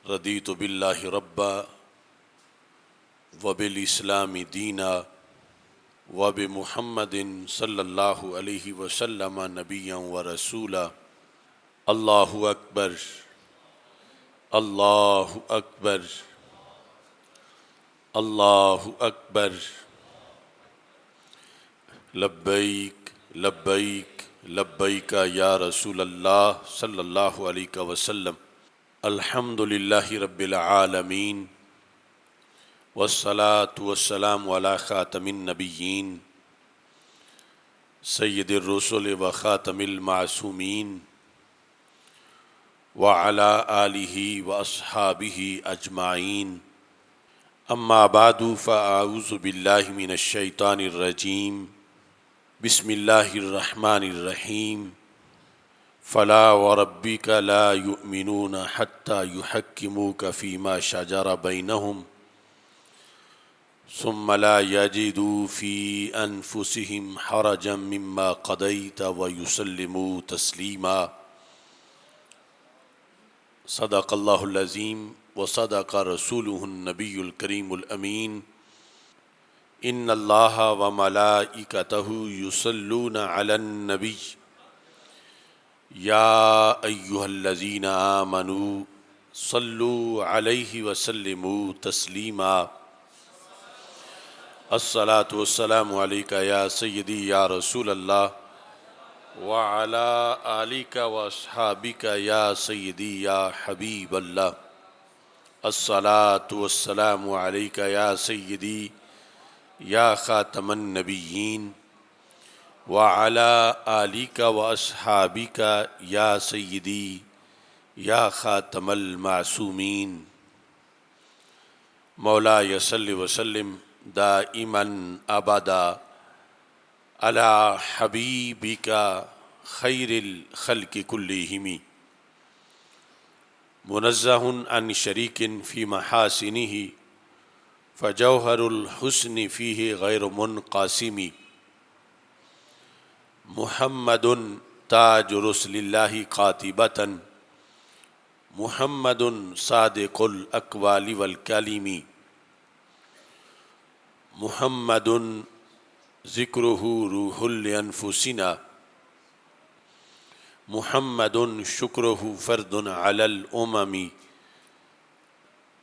رضیت باللہ ربا وبالاسلام دینا وبمحمد صلی اللہ علیہ وسلم نبیا ورسولا۔ اللہ اکبر، اللہ اکبر، اللہ اکبر۔ لبیک لبیک لبیک یا رسول اللہ صلی اللہ علیہ وسلم۔ الحمد للہ رب العالمین والصلاة والسلام علی خاتم النبیین سید الرسل و خاتم المعصومین وعلی آلہ واصحابہ اجمعین۔ اما بعد فاعوذ باللہ من الشیطان الرجیم۔ بسم اللہ الرحمن الرحیم۔ فلا وربک لا یؤمنون حتی یحکموک فیما شجر بینہم ثم لا یجدوا فی انفسہم حرجا مما قضیت ویسلموا تسلیما۔ صدق اللہ العظیم وصدق رسولہ النبی الکریم الامین۔ ان اللہ وملائکتہ یصلون علی النبی یا ایہا الذین آمنوا صلوا علیہ وسلموا تسلیما۔ الصلاۃ والسلام علیک یا سیدی یا رسول اللہ وعلی آلک واصحابک یا سیدی یا حبیب اللہ۔ الصلاۃ والسلام علیک یا سیدی یا خاتم النبیین وعلی آلک واصحابک یا سیدی یا خاتم المعصومین۔ مولایا صلی وسلم دائما ابدا علی حبیبک خیر الخلق کلہم۔ منزہ عن شریک فی محاسنہ فجوہر الحسن فیہ غیر منقاسم۔ محمد تاج رسل اللہ قاطبۃ محمد صادق الاقوال والکلم۔ محمد ذکرہ روح لانفسنا محمد شکرہ فرد علی الامم۔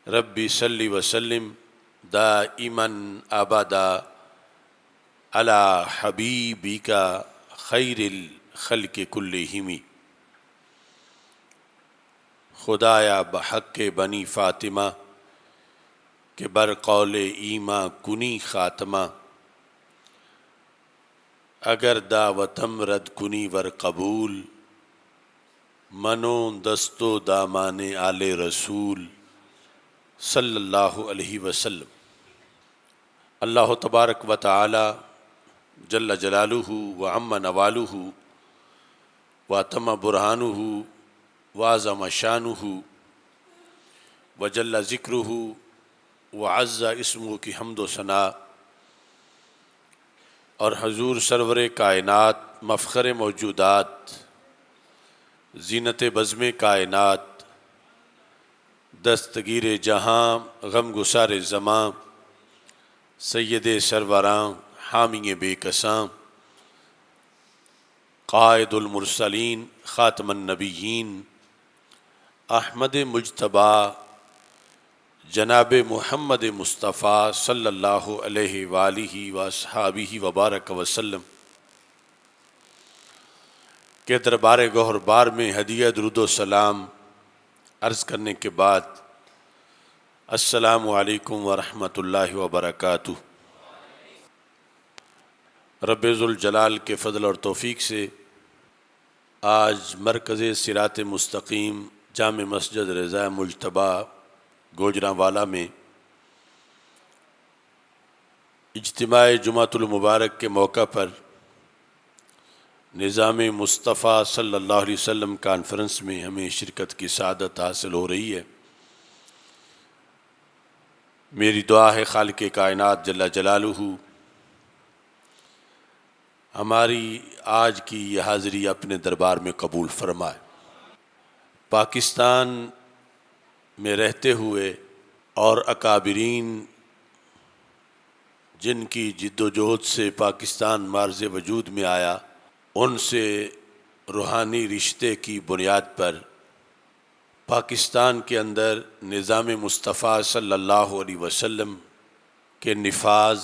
رب صلی وسلم دائما ابدا علی حبیبک خیر الخلق کلہم۔ خدایا بحق بنی فاطمہ کہ بر قول ایماں کنی خاتمہ، اگر دعوتم رد کنی ور قبول، منو دستو دامان آل رسول صلی اللہ علیہ وسلم۔ اللہ تبارک و تعالی جل جلالہ وعم نوالہ واتم برہانہ وعظم شانہ وجل ذکرہ وعز اسمہ کی حمد و ثنا، اور حضور سرور کائنات مفخر موجودات زینت بزم کائنات دستگیر جہاں غم گسار زماں سید سروراں حامی بے کساں قائد المرسلین خاتم النبیین احمد مجتبیٰ جناب محمد مصطفیٰ صلی اللہ علیہ وآلہ واصحابہ وبارک وسلم کے دربار گوہر بار میں ہدیہ درود و سلام عرض کرنے کے بعد السلام علیکم ورحمۃ اللہ وبرکاتہ۔ رب ذوالجلال کے فضل اور توفیق سے آج مرکز صراط مستقیم جامع مسجد رضا مجتبیٰ گوجرانوالا میں اجتماع جمعۃ المبارک کے موقع پر نظام مصطفیٰ صلی اللہ علیہ وسلم کانفرنس میں ہمیں شرکت کی سعادت حاصل ہو رہی ہے۔ میری دعا ہے خالق کائنات جل جلالہ ہماری آج کی یہ حاضری اپنے دربار میں قبول فرمائے۔ پاکستان میں رہتے ہوئے اور اکابرین جن کی جد و جہد سے پاکستان معرض وجود میں آیا، ان سے روحانی رشتے کی بنیاد پر پاکستان کے اندر نظام مصطفیٰ صلی اللہ علیہ وسلم کے نفاذ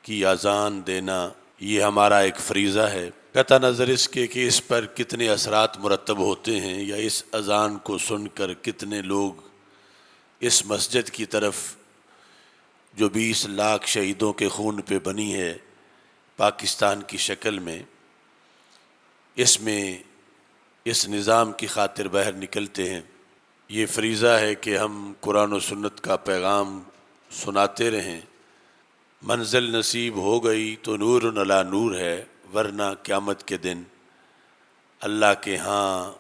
کی اذان دینا یہ ہمارا ایک فریضہ ہے، قطع نظر اس کے کہ اس پر کتنے اثرات مرتب ہوتے ہیں یا اس اذان کو سن کر کتنے لوگ اس مسجد کی طرف جو 20 لاکھ شہیدوں کے خون پہ بنی ہے پاکستان کی شکل میں، اس میں اس نظام کی خاطر باہر نکلتے ہیں۔ یہ فریضہ ہے کہ ہم قرآن و سنت کا پیغام سناتے رہیں۔ منزل نصیب ہو گئی تو نور علی نور ہے، ورنہ قیامت کے دن اللہ کے ہاں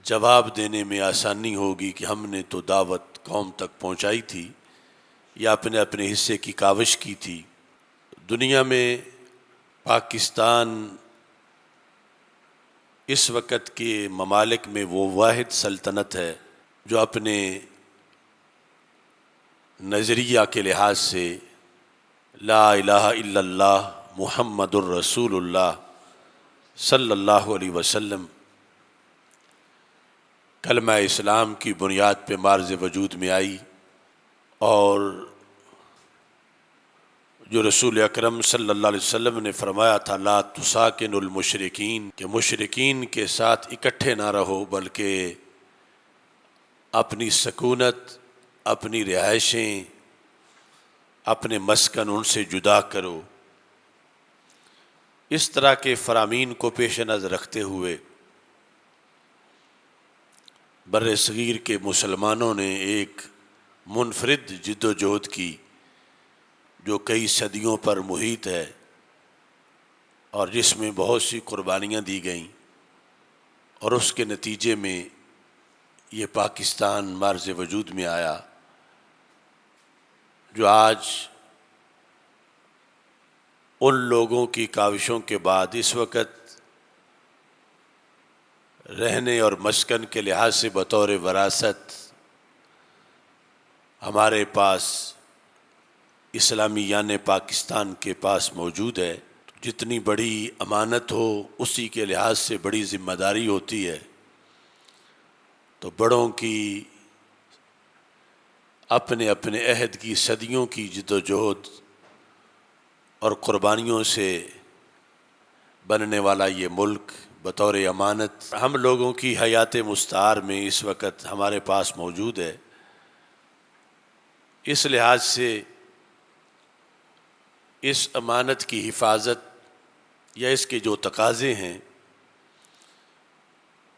جواب دینے میں آسانی ہوگی کہ ہم نے تو دعوت قوم تک پہنچائی تھی یا اپنے اپنے حصے کی کاوش کی تھی۔ دنیا میں پاکستان اس وقت کے ممالک میں وہ واحد سلطنت ہے جو اپنے نظریہ کے لحاظ سے لا الہ الا اللہ محمد الرسول اللہ صلی اللہ علیہ وسلم کلمہ اسلام کی بنیاد پہ معرض وجود میں آئی، اور جو رسول اکرم صلی اللہ علیہ وسلم نے فرمایا تھا لا تساکن المشرکین، کہ مشرکین کے ساتھ اکٹھے نہ رہو بلکہ اپنی سکونت، اپنی رہائشیں، اپنے مسکن ان سے جدا کرو۔ اس طرح کے فرامین کو پیش نظر رکھتے ہوئے بر صغیر کے مسلمانوں نے ایک منفرد جد و جہد کی جو کئی صدیوں پر محیط ہے اور جس میں بہت سی قربانیاں دی گئیں، اور اس کے نتیجے میں یہ پاکستان معرض وجود میں آیا جو آج ان لوگوں کی کاوشوں کے بعد اس وقت رہنے اور مسکن کے لحاظ سے بطور وراثت ہمارے پاس اسلامیان پاکستان کے پاس موجود ہے۔ جتنی بڑی امانت ہو اسی کے لحاظ سے بڑی ذمہ داری ہوتی ہے، تو بڑوں کی اپنے اپنے عہد کی صدیوں کی جد و جہد اور قربانیوں سے بننے والا یہ ملک بطور امانت ہم لوگوں کی حیات مستعار میں اس وقت ہمارے پاس موجود ہے۔ اس لحاظ سے اس امانت کی حفاظت یا اس کے جو تقاضے ہیں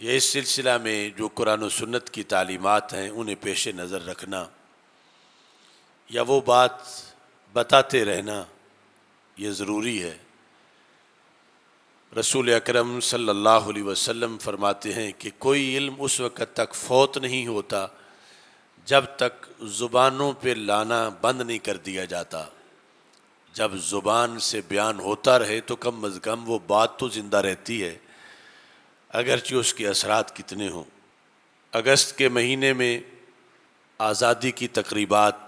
یا اس سلسلہ میں جو قرآن و سنت کی تعلیمات ہیں انہیں پیش نظر رکھنا یا وہ بات بتاتے رہنا یہ ضروری ہے۔ رسول اکرم صلی اللہ علیہ وسلم فرماتے ہیں کہ کوئی علم اس وقت تک فوت نہیں ہوتا جب تک زبانوں پہ لانا بند نہیں کر دیا جاتا۔ جب زبان سے بیان ہوتا رہے تو کم از کم وہ بات تو زندہ رہتی ہے، اگرچہ اس کے اثرات کتنے ہوں۔ اگست کے مہینے میں آزادی کی تقریبات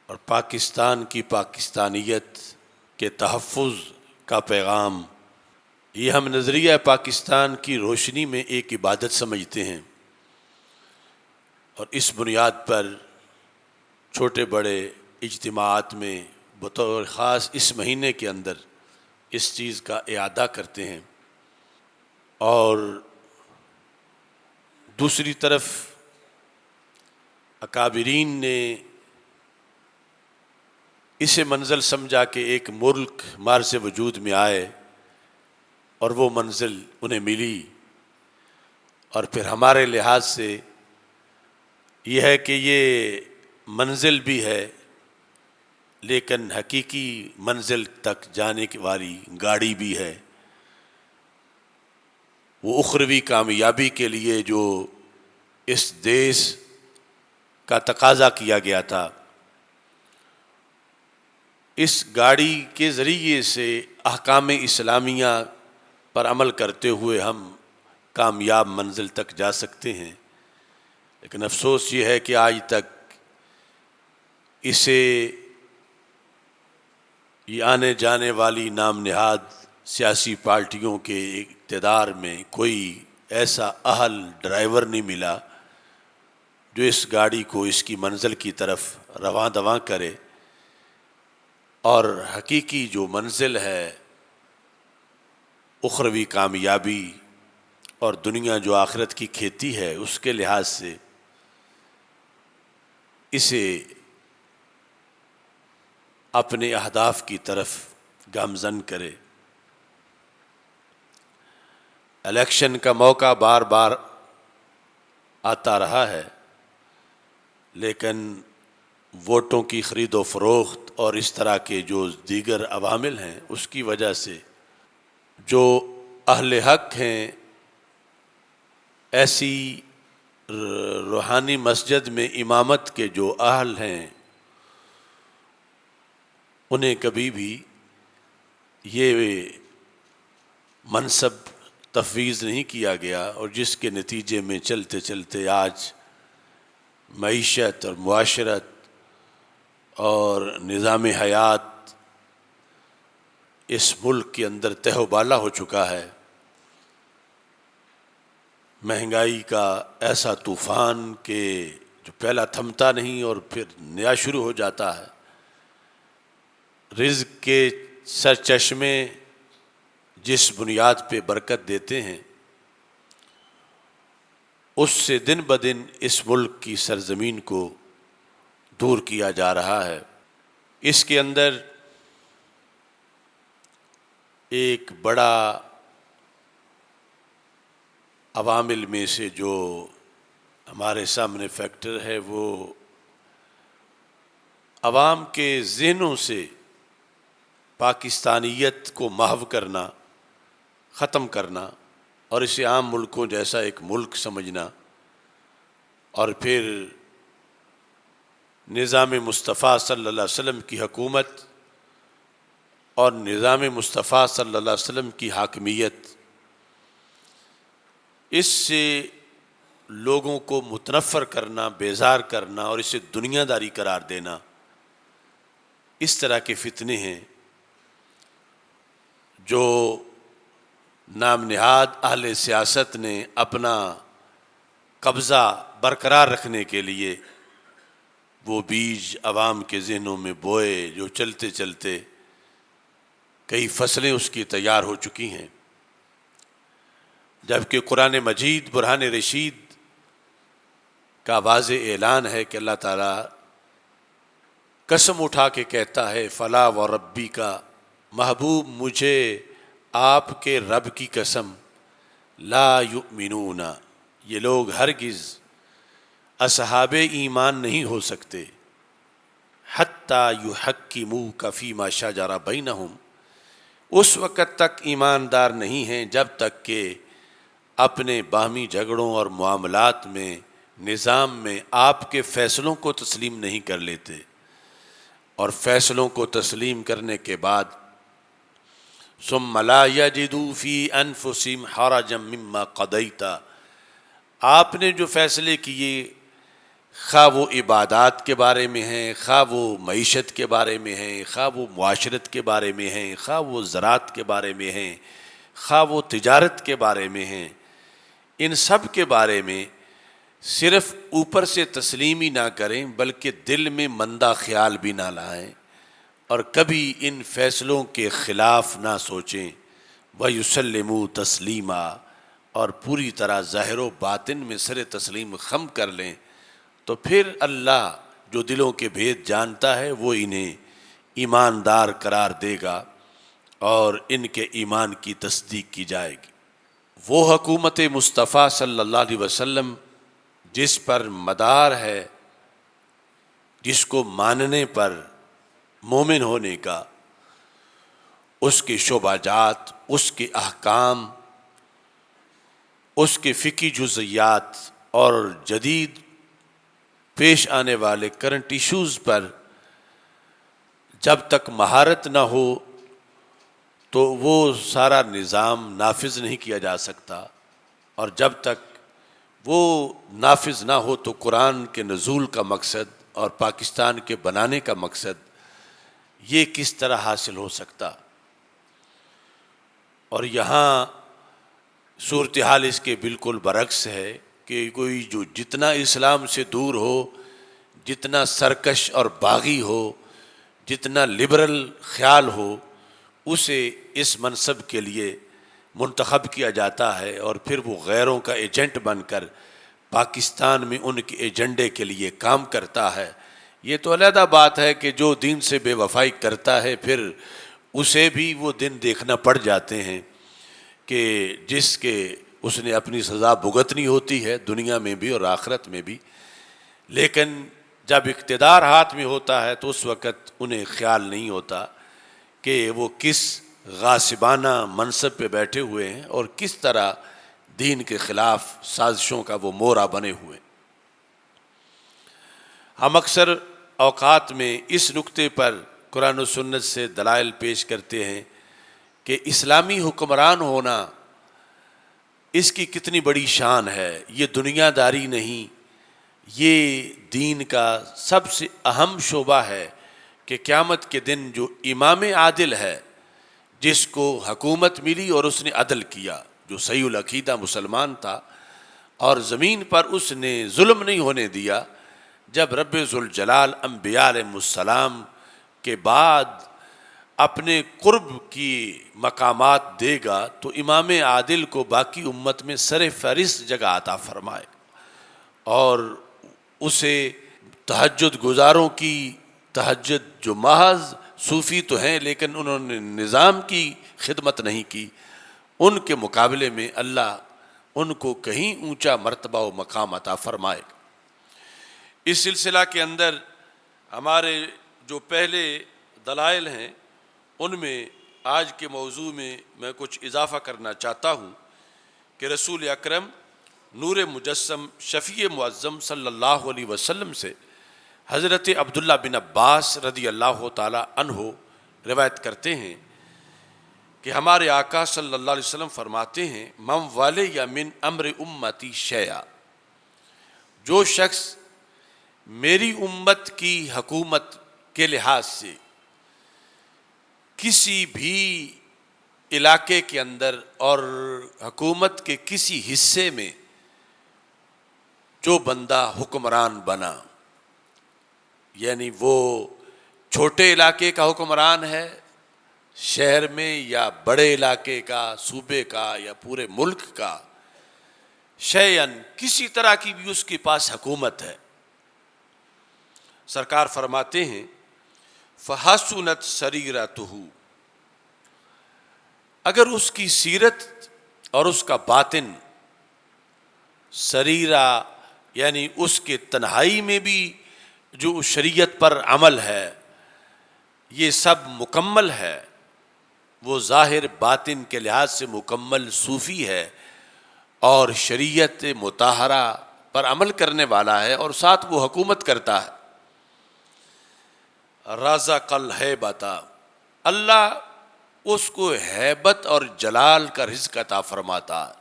اور پاکستان کی پاکستانیت کے تحفظ کا پیغام، یہ ہم نظریہ پاکستان کی روشنی میں ایک عبادت سمجھتے ہیں، اور اس بنیاد پر چھوٹے بڑے اجتماعات میں بطور خاص اس مہینے کے اندر اس چیز کا اعادہ کرتے ہیں۔ اور دوسری طرف اکابرین نے اسے منزل سمجھا کہ ایک ملک معرض وجود میں آئے اور وہ منزل انہیں ملی، اور پھر ہمارے لحاظ سے یہ ہے کہ یہ منزل بھی ہے لیکن حقیقی منزل تک جانے والی گاڑی بھی ہے۔ وہ اخروی کامیابی کے لیے جو اس دیس کا تقاضا کیا گیا تھا، اس گاڑی کے ذریعے سے احکام اسلامیہ پر عمل کرتے ہوئے ہم کامیاب منزل تک جا سکتے ہیں، لیکن افسوس یہ ہے کہ آج تک اسے یہ آنے جانے والی نام نہاد سیاسی پارٹیوں کے اقتدار میں کوئی ایسا اہل ڈرائیور نہیں ملا جو اس گاڑی کو اس کی منزل کی طرف رواں دواں کرے، اور حقیقی جو منزل ہے اخروی کامیابی اور دنیا جو آخرت کی کھیتی ہے اس کے لحاظ سے اسے اپنے اہداف کی طرف گامزن کرے۔ الیکشن کا موقع بار بار آتا رہا ہے، لیکن ووٹوں کی خرید و فروخت اور اس طرح کے جو دیگر عوامل ہیں اس کی وجہ سے جو اہل حق ہیں ایسی روحانی مسجد میں امامت کے جو اہل ہیں انہیں کبھی بھی یہ منصب تفویض نہیں کیا گیا، اور جس کے نتیجے میں چلتے چلتے آج معیشت اور معاشرت اور نظام حیات اس ملک کے اندر تہ و بالا ہو چکا ہے۔ مہنگائی کا ایسا طوفان کہ جو پہلا تھمتا نہیں اور پھر نیا شروع ہو جاتا ہے، رزق کے سرچشمے جس بنیاد پہ برکت دیتے ہیں اس سے دن بدن اس ملک کی سرزمین کو دور کیا جا رہا ہے۔ اس کے اندر ایک بڑا عوامل میں سے جو ہمارے سامنے فیکٹر ہے وہ عوام کے ذہنوں سے پاکستانیت کو محو کرنا، ختم کرنا اور اسے عام ملکوں جیسا ایک ملک سمجھنا، اور پھر نظام مصطفیٰ صلی اللہ علیہ وسلم کی حکومت اور نظام مصطفیٰ صلی اللہ علیہ وسلم کی حاکمیت، اس سے لوگوں کو متنفر کرنا، بیزار کرنا اور اسے دنیا داری قرار دینا، اس طرح کے فتنے ہیں جو نام نہاد اہل سیاست نے اپنا قبضہ برقرار رکھنے کے لیے وہ بیج عوام کے ذہنوں میں بوئے، جو چلتے چلتے کئی فصلیں اس کی تیار ہو چکی ہیں۔ جبکہ قرآن مجید برہان رشید کا واضح اعلان ہے کہ اللہ تعالیٰ قسم اٹھا کے کہتا ہے فلا و ربی کا، محبوب مجھے آپ کے رب کی قسم، لا یؤمنون، یہ لوگ ہرگز اصحاب ایمان نہیں ہو سکتے، حتی یحکموک فیما شجر بینہم، اس وقت تک ایماندار نہیں ہیں جب تک کہ اپنے باہمی جھگڑوں اور معاملات میں، نظام میں آپ کے فیصلوں کو تسلیم نہیں کر لیتے، اور فیصلوں کو تسلیم کرنے کے بعد ثم لا یجدوا فی انفسہم حرجا مما قضیت، آپ نے جو فیصلے کیے، خواہ وہ عبادات کے بارے میں ہیں، خواہ وہ معیشت کے بارے میں ہیں، خواہ وہ معاشرت کے بارے میں ہیں، خواہ وہ زراعت کے بارے میں ہیں، خواہ وہ تجارت کے بارے میں ہیں، ان سب کے بارے میں صرف اوپر سے تسلیم ہی نہ کریں بلکہ دل میں مندہ خیال بھی نہ لائیں، اور کبھی ان فیصلوں کے خلاف نہ سوچیں، وَيُسَلِّمُوا تَسْلِيمًا، اور پوری طرح ظاہر و باطن میں سر تسلیم خم کر لیں، تو پھر اللہ جو دلوں کے بھید جانتا ہے وہ انہیں ایماندار قرار دے گا اور ان کے ایمان کی تصدیق کی جائے گی۔ وہ حکومت مصطفیٰ صلی اللہ علیہ وسلم جس پر مدار ہے، جس کو ماننے پر مومن ہونے کا، اس کے شعبہ جات، اس کے احکام، اس کے فقہی جزئیات اور جدید پیش آنے والے کرنٹ ایشوز پر جب تک مہارت نہ ہو تو وہ سارا نظام نافذ نہیں کیا جا سکتا، اور جب تک وہ نافذ نہ ہو تو قرآن کے نزول کا مقصد اور پاکستان کے بنانے کا مقصد یہ کس طرح حاصل ہو سکتا؟ اور یہاں صورتحال اس کے بالکل برعکس ہے کہ کوئی جو جتنا اسلام سے دور ہو، جتنا سرکش اور باغی ہو، جتنا لبرل خیال ہو، اسے اس منصب کے لیے منتخب کیا جاتا ہے اور پھر وہ غیروں کا ایجنٹ بن کر پاکستان میں ان کے ایجنڈے کے لیے کام کرتا ہے۔ یہ تو علیحدہ بات ہے کہ جو دین سے بے وفائی کرتا ہے پھر اسے بھی وہ دن دیکھنا پڑ جاتے ہیں کہ جس کے اس نے اپنی سزا بھگتنی ہوتی ہے دنیا میں بھی اور آخرت میں بھی۔ لیکن جب اقتدار ہاتھ میں ہوتا ہے تو اس وقت انہیں خیال نہیں ہوتا کہ وہ کس غاصبانہ منصب پہ بیٹھے ہوئے ہیں اور کس طرح دین کے خلاف سازشوں کا وہ مورا بنے ہوئے۔ ہم اکثر اوقات میں اس نکتے پر قرآن و سنت سے دلائل پیش کرتے ہیں کہ اسلامی حکمران ہونا اس کی کتنی بڑی شان ہے، یہ دنیا داری نہیں، یہ دین کا سب سے اہم شعبہ ہے کہ قیامت کے دن جو امام عادل ہے، جس کو حکومت ملی اور اس نے عدل کیا، جو صحیح العقیدہ مسلمان تھا اور زمین پر اس نے ظلم نہیں ہونے دیا، جب رب ذوالجلال انبیاء علیہ السلام کے بعد اپنے قرب کی مقامات دے گا تو امام عادل کو باقی امت میں سر فہرست جگہ عطا فرمائے اور اسے تہجد گزاروں کی تہجد جو محض صوفی تو ہیں لیکن انہوں نے نظام کی خدمت نہیں کی، ان کے مقابلے میں اللہ ان کو کہیں اونچا مرتبہ و مقام عطا فرمائے۔ اس سلسلہ کے اندر ہمارے جو پہلے دلائل ہیں ان میں آج کے موضوع میں میں کچھ اضافہ کرنا چاہتا ہوں کہ رسول اکرم نور مجسم شفیع معظم صلی اللہ علیہ وسلم سے حضرت عبداللہ بن عباس رضی اللہ تعالی عنہ روایت کرتے ہیں کہ ہمارے آقا صلی اللہ علیہ وسلم فرماتے ہیں من ولی من امر امتی شیئا، جو شخص میری امت کی حکومت کے لحاظ سے کسی بھی علاقے کے اندر اور حکومت کے کسی حصے میں جو بندہ حکمران بنا، یعنی وہ چھوٹے علاقے کا حکمران ہے شہر میں یا بڑے علاقے کا، صوبے کا یا پورے ملک کا، شیئن کسی طرح کی بھی اس کے پاس حکومت ہے، سرکار فرماتے ہیں فحسنت سریرتہ، اگر اس کی سیرت اور اس کا باطن، سریرہ یعنی اس کے تنہائی میں بھی جو شریعت پر عمل ہے یہ سب مکمل ہے، وہ ظاہر باطن کے لحاظ سے مکمل صوفی ہے اور شریعت مطہرہ پر عمل کرنے والا ہے اور ساتھ وہ حکومت کرتا ہے، رزق الہیبۃ، اللہ اس کو ہیبت اور جلال کا رزق عطا فرماتا ہے،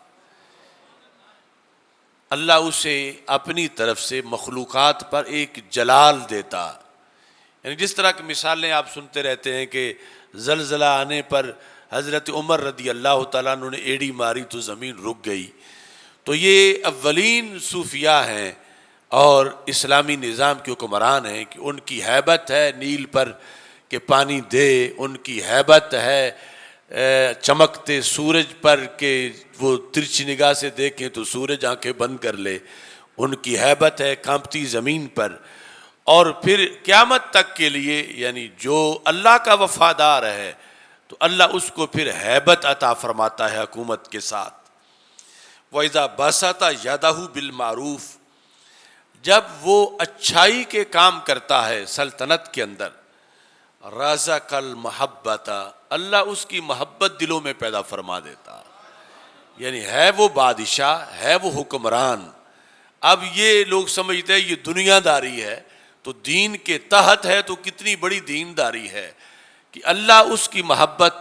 اللہ اسے اپنی طرف سے مخلوقات پر ایک جلال دیتا، یعنی جس طرح کی مثالیں آپ سنتے رہتے ہیں کہ زلزلہ آنے پر حضرت عمر رضی اللہ تعالیٰ عنہ نے ایڑی ماری تو زمین رک گئی، تو یہ اولین صوفیاء ہیں اور اسلامی نظام کے حکمران ہیں کہ ان کی ہیبت ہے نیل پر کہ پانی دے، ان کی ہیبت ہے چمکتے سورج پر کہ وہ ترچھی نگاہ سے دیکھیں تو سورج آنکھیں بند کر لے، ان کی ہیبت ہے کانپتی زمین پر، اور پھر قیامت تک کے لیے یعنی جو اللہ کا وفادار ہے تو اللہ اس کو پھر ہیبت عطا فرماتا ہے حکومت کے ساتھ۔ وَإِذَا بَسَطَ يَدَهُ بِالْمَعْرُوفِ، جب وہ اچھائی کے کام کرتا ہے سلطنت کے اندر، رزق المحبت، اللہ اس کی محبت دلوں میں پیدا فرما دیتا، یعنی ہے وہ بادشاہ، ہے وہ حکمران۔ اب یہ لوگ سمجھتے ہیں یہ دنیا داری ہے، تو دین کے تحت ہے تو کتنی بڑی دینداری ہے کہ اللہ اس کی محبت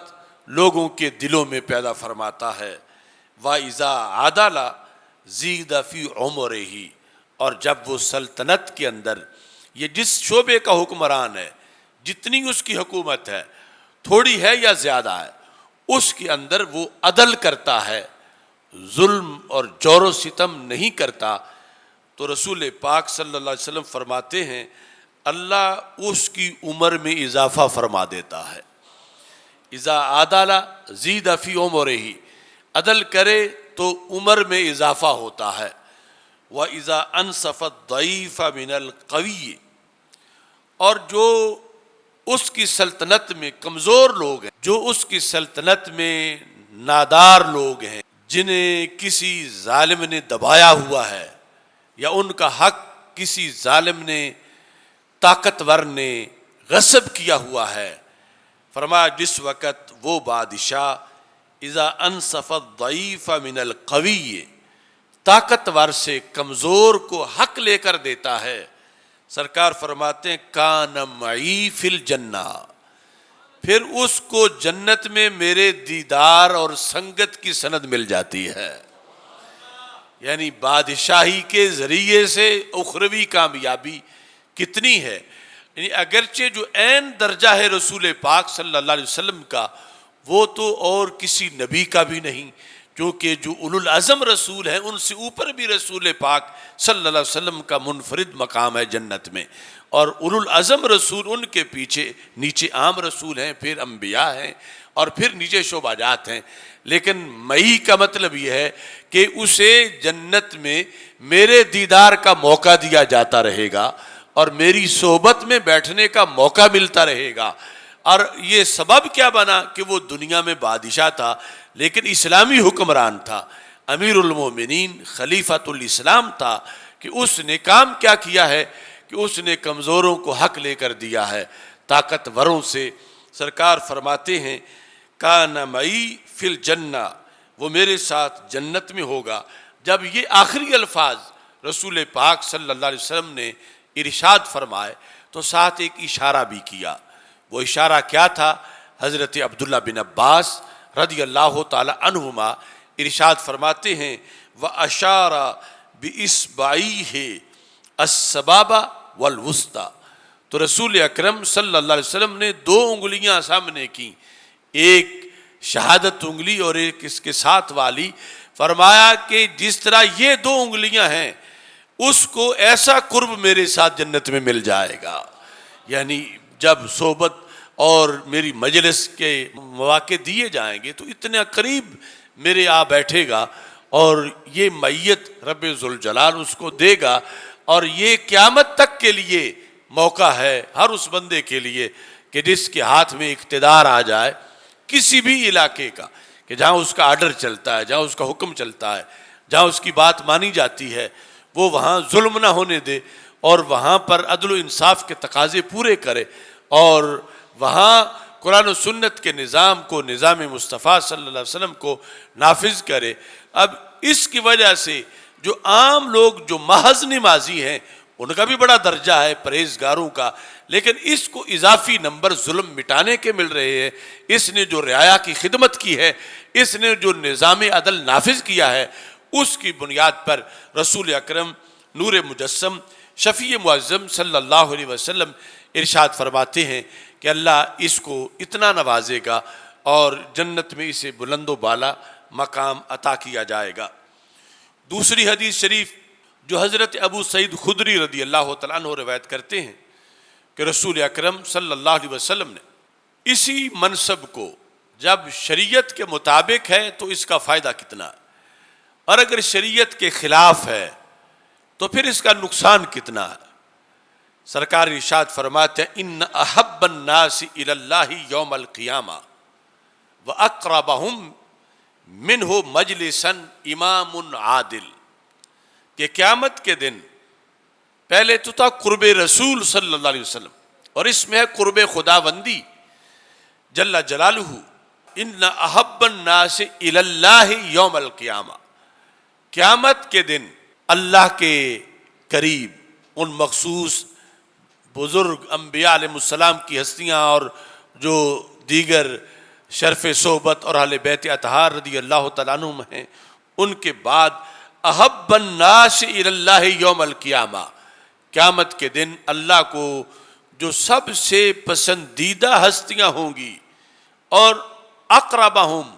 لوگوں کے دلوں میں پیدا فرماتا ہے۔ وَإِذَا عَدَلَ، زید فی عمرہ، اور جب وہ سلطنت کے اندر، یہ جس شعبے کا حکمران ہے، جتنی اس کی حکومت ہے، تھوڑی ہے یا زیادہ ہے، اس کے اندر وہ عدل کرتا ہے، ظلم اور جور و ستم نہیں کرتا، تو رسول پاک صلی اللہ علیہ وسلم فرماتے ہیں اللہ اس کی عمر میں اضافہ فرما دیتا ہے۔ اذا عدل زید فی عمرہ، عدل کرے تو عمر میں اضافہ ہوتا ہے۔ وَإِذَا أَنْصَفَ الضَّعِيفَ مِنَ الْقَوِيِّ، اور جو اس کی سلطنت میں کمزور لوگ ہیں، جو اس کی سلطنت میں نادار لوگ ہیں، جنہیں کسی ظالم نے دبایا ہوا ہے یا ان کا حق کسی ظالم نے، طاقتور نے غصب کیا ہوا ہے، فرمایا جس وقت وہ بادشاہ اذا انصف الضعیف من القوی، طاقتور سے کمزور کو حق لے کر دیتا ہے، سرکار فرماتے ہیں کان معی فی الجنہ، پھر اس کو جنت میں میرے دیدار اور سنگت کی سند مل جاتی ہے۔ یعنی بادشاہی کے ذریعے سے اخروی کامیابی کتنی ہے، یعنی اگرچہ جو عین درجہ ہے رسول پاک صلی اللہ علیہ وسلم کا، وہ تو اور کسی نبی کا بھی نہیں، کیونکہ جو اولو العزم رسول ہیں ان سے اوپر بھی رسول پاک صلی اللہ علیہ وسلم کا منفرد مقام ہے جنت میں، اور اولو العزم رسول ان کے پیچھے نیچے عام رسول ہیں، پھر انبیاء ہیں، اور پھر نیچے شعبہ جات ہیں۔ لیکن مئی کا مطلب یہ ہے کہ اسے جنت میں میرے دیدار کا موقع دیا جاتا رہے گا اور میری صحبت میں بیٹھنے کا موقع ملتا رہے گا۔ اور یہ سبب کیا بنا کہ وہ دنیا میں بادشاہ تھا لیکن اسلامی حکمران تھا، امیر المومنین خلیفۃ الاسلام تھا، کہ اس نے کام کیا کیا ہے کہ اس نے کمزوروں کو حق لے کر دیا ہے طاقتوروں سے۔ سرکار فرماتے ہیں کان معی فی الجنہ، وہ میرے ساتھ جنت میں ہوگا۔ جب یہ آخری الفاظ رسول پاک صلی اللہ علیہ وسلم نے ارشاد فرمائے تو ساتھ ایک اشارہ بھی کیا۔ وہ اشارہ کیا تھا؟ حضرت عبداللہ بن عباس رضی اللہ تعالی عنہما ارشاد فرماتے ہیں وَأَشَارَ بِإِصْبَعَيْهِ السَّبَابَ وَالْوُسْطَى، تو رسول اکرم صلی اللہ علیہ وسلم نے دو انگلیاں سامنے کی، ایک شہادت انگلی اور ایک اس کے ساتھ والی، فرمایا کہ جس طرح یہ دو انگلیاں ہیں اس کو ایسا قرب میرے ساتھ جنت میں مل جائے گا۔ یعنی جب صحبت اور میری مجلس کے مواقع دیے جائیں گے تو اتنا قریب میرے آ بیٹھے گا، اور یہ معیت رب ذوالجلال اس کو دے گا، اور یہ قیامت تک کے لیے موقع ہے ہر اس بندے کے لیے کہ جس کے ہاتھ میں اقتدار آ جائے کسی بھی علاقے کا، کہ جہاں اس کا آرڈر چلتا ہے، جہاں اس کا حکم چلتا ہے، جہاں اس کی بات مانی جاتی ہے، وہ وہاں ظلم نہ ہونے دے اور وہاں پر عدل و انصاف کے تقاضے پورے کرے، اور وہاں قرآن و سنت کے نظام کو، نظام مصطفیٰ صلی اللہ علیہ وسلم کو نافذ کرے۔ اب اس کی وجہ سے جو عام لوگ جو محض نمازی ہیں ان کا بھی بڑا درجہ ہے پرہیزگاروں کا، لیکن اس کو اضافی نمبر ظلم مٹانے کے مل رہے ہیں۔ اس نے جو رعایا کی خدمت کی ہے، اس نے جو نظام عدل نافذ کیا ہے، اس کی بنیاد پر رسول اکرم نور مجسم شفیع معظم صلی اللہ علیہ وسلم ارشاد فرماتے ہیں کہ اللہ اس کو اتنا نوازے گا اور جنت میں اسے بلند و بالا مقام عطا کیا جائے گا۔ دوسری حدیث شریف جو حضرت ابو سعید خدری رضی اللہ تعالیٰ عنہ روایت کرتے ہیں کہ رسول اکرم صلی اللہ علیہ وسلم نے اسی منصب کو جب شریعت کے مطابق ہے تو اس کا فائدہ کتنا ہے، اور اگر شریعت کے خلاف ہے تو پھر اس کا نقصان کتنا ہے۔ سرکار ارشاد فرماتے ہیں ان احب الناس الی اللہ یوم القیامہ واقربہم منہ مجلسا امام عادل، کہ قیامت کے دن پہلے تو تھا قرب رسول صلی اللہ علیہ وسلم، اور اس میں ہے قرب خداوندی جل جلالہ۔ ان احب الناس الی اللہ یوم القیامہ، قیامت کے دن اللہ کے قریب ان مخصوص بزرگ انبیاء علیہ السلام کی ہستیاں اور جو دیگر شرف صحبت اور اہل بیت اطہار رضی اللہ تعالیٰ عنہم ہیں، ان کے بعد احب الناس الی اللہ یوم القیامہ، قیامت کے دن اللہ کو جو سب سے پسندیدہ ہستیاں ہوں گی اور اقربہم،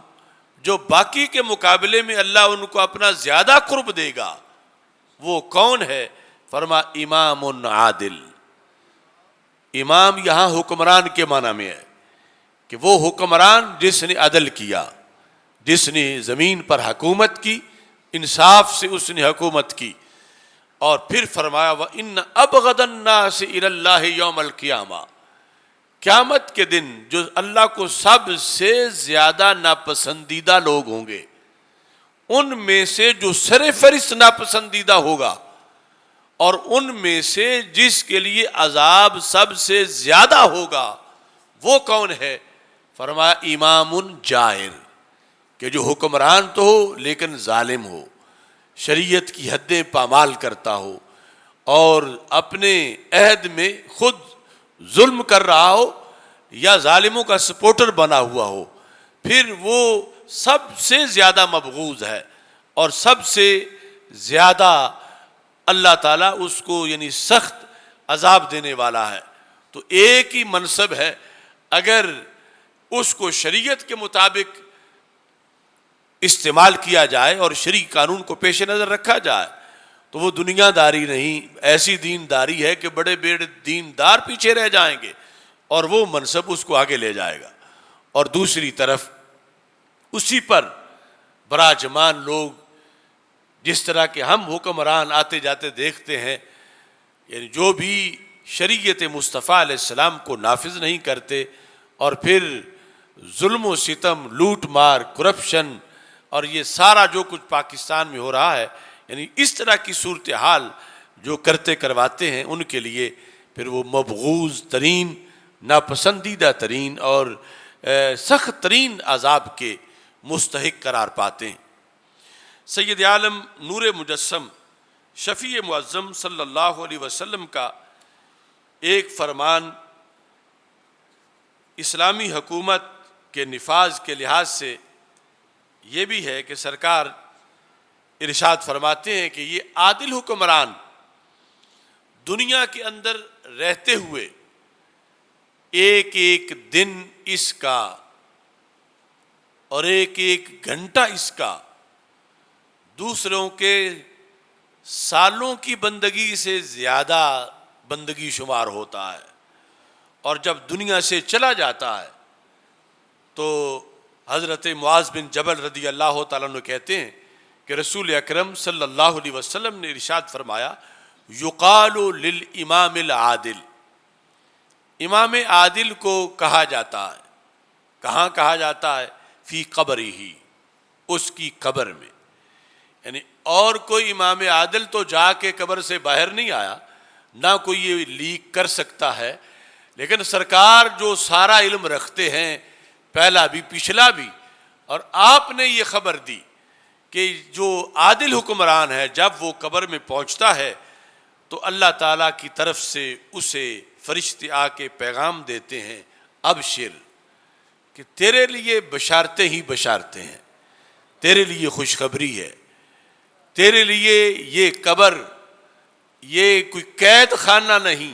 جو باقی کے مقابلے میں اللہ ان کو اپنا زیادہ قرب دے گا، وہ کون ہے؟ فرما امام عادل۔ امام یہاں حکمران کے معنی میں ہے کہ وہ حکمران جس نے عدل کیا، جس نے زمین پر حکومت کی، انصاف سے اس نے حکومت کی۔ اور پھر فرمایا وَإِنَّ أَبْغَضَ النَّاسِ إِلَى اللَّهِ يَوْمَ الْقِيَامَةِ، قیامت کے دن جو اللہ کو سب سے زیادہ ناپسندیدہ لوگ ہوں گے، ان میں سے جو سر فہرست ناپسندیدہ ہوگا اور ان میں سے جس کے لیے عذاب سب سے زیادہ ہوگا، وہ کون ہے؟ فرمایا امام جائر، کہ جو حکمران تو ہو لیکن ظالم ہو، شریعت کی حدیں پامال کرتا ہو اور اپنے عہد میں خود ظلم کر رہا ہو یا ظالموں کا سپورٹر بنا ہوا ہو، پھر وہ سب سے زیادہ مبغوض ہے اور سب سے زیادہ اللہ تعالیٰ اس کو یعنی سخت عذاب دینے والا ہے۔ تو ایک ہی منصب ہے، اگر اس کو شریعت کے مطابق استعمال کیا جائے اور شرعی قانون کو پیش نظر رکھا جائے تو وہ دنیا داری نہیں، ایسی دینداری ہے کہ بڑے بڑے دیندار پیچھے رہ جائیں گے اور وہ منصب اس کو آگے لے جائے گا۔ اور دوسری طرف اسی پر براجمان لوگ، جس طرح کے ہم حکمران آتے جاتے دیکھتے ہیں، یعنی جو بھی شریعت مصطفیٰ علیہ السلام کو نافذ نہیں کرتے اور پھر ظلم و ستم، لوٹ مار، کرپشن اور یہ سارا جو کچھ پاکستان میں ہو رہا ہے، یعنی اس طرح کی صورتحال جو کرتے کرواتے ہیں، ان کے لیے پھر وہ مبغوض ترین، ناپسندیدہ ترین اور سخت ترین عذاب کے مستحق قرار پاتے ہیں۔ سید عالم نور مجسم شفیع معظم صلی اللہ علیہ وسلم کا ایک فرمان اسلامی حکومت کے نفاذ کے لحاظ سے یہ بھی ہے کہ سرکار ارشاد فرماتے ہیں کہ یہ عادل حکمران دنیا کے اندر رہتے ہوئے ایک ایک دن اس کا اور ایک ایک گھنٹہ اس کا دوسروں کے سالوں کی بندگی سے زیادہ بندگی شمار ہوتا ہے، اور جب دنیا سے چلا جاتا ہے تو حضرت معاذ بن جبل رضی اللہ تعالیٰ عنہ کہتے ہیں کہ رسول اکرم صلی اللہ علیہ وسلم نے ارشاد فرمایا یقال للامام العادل، امام عادل کو کہا جاتا ہے، کہاں کہا جاتا ہے؟ فی قبرہ، اس کی قبر میں، یعنی اور کوئی امام عادل تو جا کے قبر سے باہر نہیں آیا، نہ کوئی یہ لیک کر سکتا ہے، لیکن سرکار جو سارا علم رکھتے ہیں، پہلا بھی پچھلا بھی، اور آپ نے یہ خبر دی کہ جو عادل حکمران ہے جب وہ قبر میں پہنچتا ہے تو اللہ تعالیٰ کی طرف سے اسے فرشتے آ کے پیغام دیتے ہیں، ابشر، کہ تیرے لیے بشارتیں ہی بشارتیں ہیں، تیرے لیے خوشخبری ہے، تیرے لیے یہ قبر یہ کوئی قید خانہ نہیں،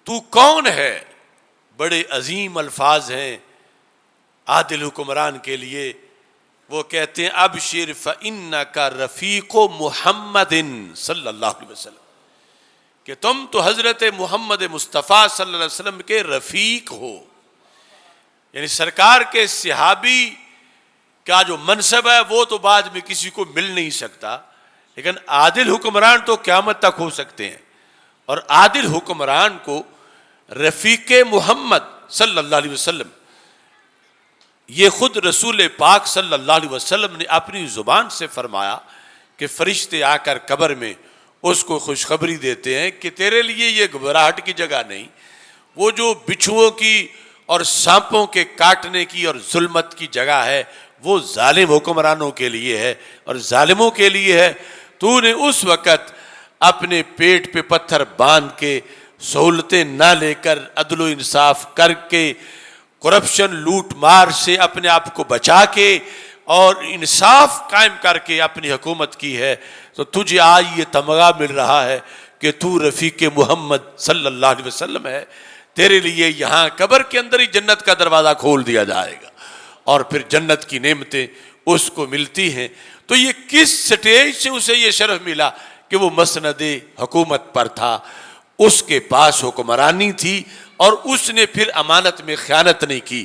تو کون ہے؟ بڑے عظیم الفاظ ہیں عادل حکمران کے لیے، وہ کہتے ہیں ابشر فإنک رفیق محمد صلی اللہ علیہ وسلم، کہ تم تو حضرت محمد مصطفیٰ صلی اللہ علیہ وسلم کے رفیق ہو، یعنی سرکار کے صحابی کا جو منصب ہے وہ تو بعد میں کسی کو مل نہیں سکتا، لیکن عادل حکمران تو قیامت تک ہو سکتے ہیں، اور عادل حکمران کو رفیق محمد صلی اللہ علیہ وسلم، یہ خود رسول پاک صلی اللہ علیہ وسلم نے اپنی زبان سے فرمایا کہ فرشتے آ کر قبر میں اس کو خوشخبری دیتے ہیں کہ تیرے لیے یہ گھبراہٹ کی جگہ نہیں، وہ جو بچھوؤں کی اور سانپوں کے کاٹنے کی اور ظلمت کی جگہ ہے وہ ظالم حکمرانوں کے لیے ہے اور ظالموں کے لیے ہے۔ تو نے اس وقت اپنے پیٹ پہ پتھر باندھ کے، سہولتیں نہ لے کر، عدل و انصاف کر کے، کرپشن لوٹ مار سے اپنے آپ کو بچا کے، اور انصاف قائم کر کے اپنی حکومت کی ہے، تو تجھے آج یہ تمغہ مل رہا ہے کہ تو رفیق محمد صلی اللہ علیہ وسلم ہے، تیرے لیے یہاں قبر کے اندر ہی جنت کا دروازہ کھول دیا جائے گا اور پھر جنت کی نعمتیں اس کو ملتی ہیں۔ تو یہ کس سٹیج سے اسے یہ شرف ملا کہ وہ مسند حکومت پر تھا، اس کے پاس حکمرانی تھی اور اس نے پھر امانت میں خیانت نہیں کی،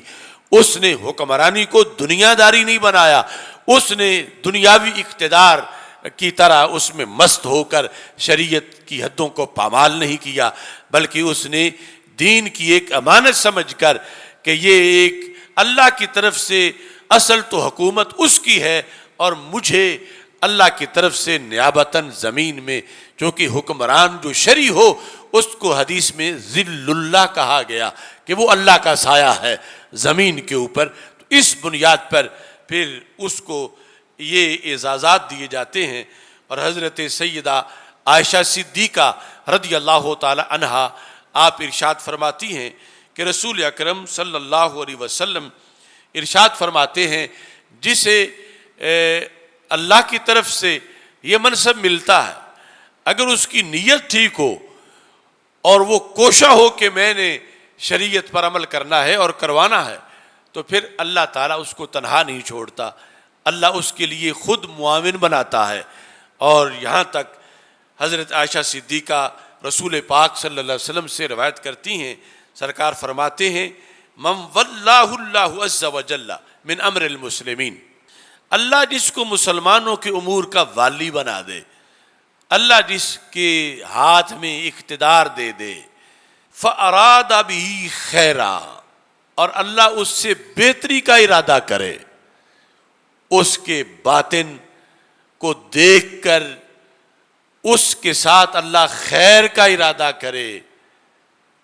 اس نے حکمرانی کو دنیا داری نہیں بنایا، اس نے دنیاوی اقتدار کی طرح اس میں مست ہو کر شریعت کی حدوں کو پامال نہیں کیا، بلکہ اس نے دین کی ایک امانت سمجھ کر کہ یہ ایک اللہ کی طرف سے اصل تو حکومت اس کی ہے اور مجھے اللہ کی طرف سے نیابتاً زمین میں، چونکہ حکمران جو شرعی ہو اس کو حدیث میں ذل اللہ کہا گیا کہ وہ اللہ کا سایہ ہے زمین کے اوپر، تو اس بنیاد پر پھر اس کو یہ اعزازات دیے جاتے ہیں۔ اور حضرت سیدہ عائشہ صدیقہ رضی اللہ تعالی عنہا آپ ارشاد فرماتی ہیں کہ رسول اکرم صلی اللہ علیہ وسلم ارشاد فرماتے ہیں جسے اللہ کی طرف سے یہ منصب ملتا ہے، اگر اس کی نیت ٹھیک ہو اور وہ کوشاں ہو کہ میں نے شریعت پر عمل کرنا ہے اور کروانا ہے، تو پھر اللہ تعالیٰ اس کو تنہا نہیں چھوڑتا، اللہ اس کے لیے خود معاون بناتا ہے۔ اور یہاں تک حضرت عائشہ صدیقہ رسول پاک صلی اللہ علیہ وسلم سے روایت کرتی ہیں، سرکار فرماتے ہیں من واللہ اللہ عز وجل من امر المسلمین، اللہ جس کو مسلمانوں کے امور کا والی بنا دے، اللہ جس کے ہاتھ میں اقتدار دے دے، فَأَرَادَ بِهِ خَيْرًا، اور اللہ اس سے بہتری کا ارادہ کرے، اس کے باطن کو دیکھ کر اس کے ساتھ اللہ خیر کا ارادہ کرے،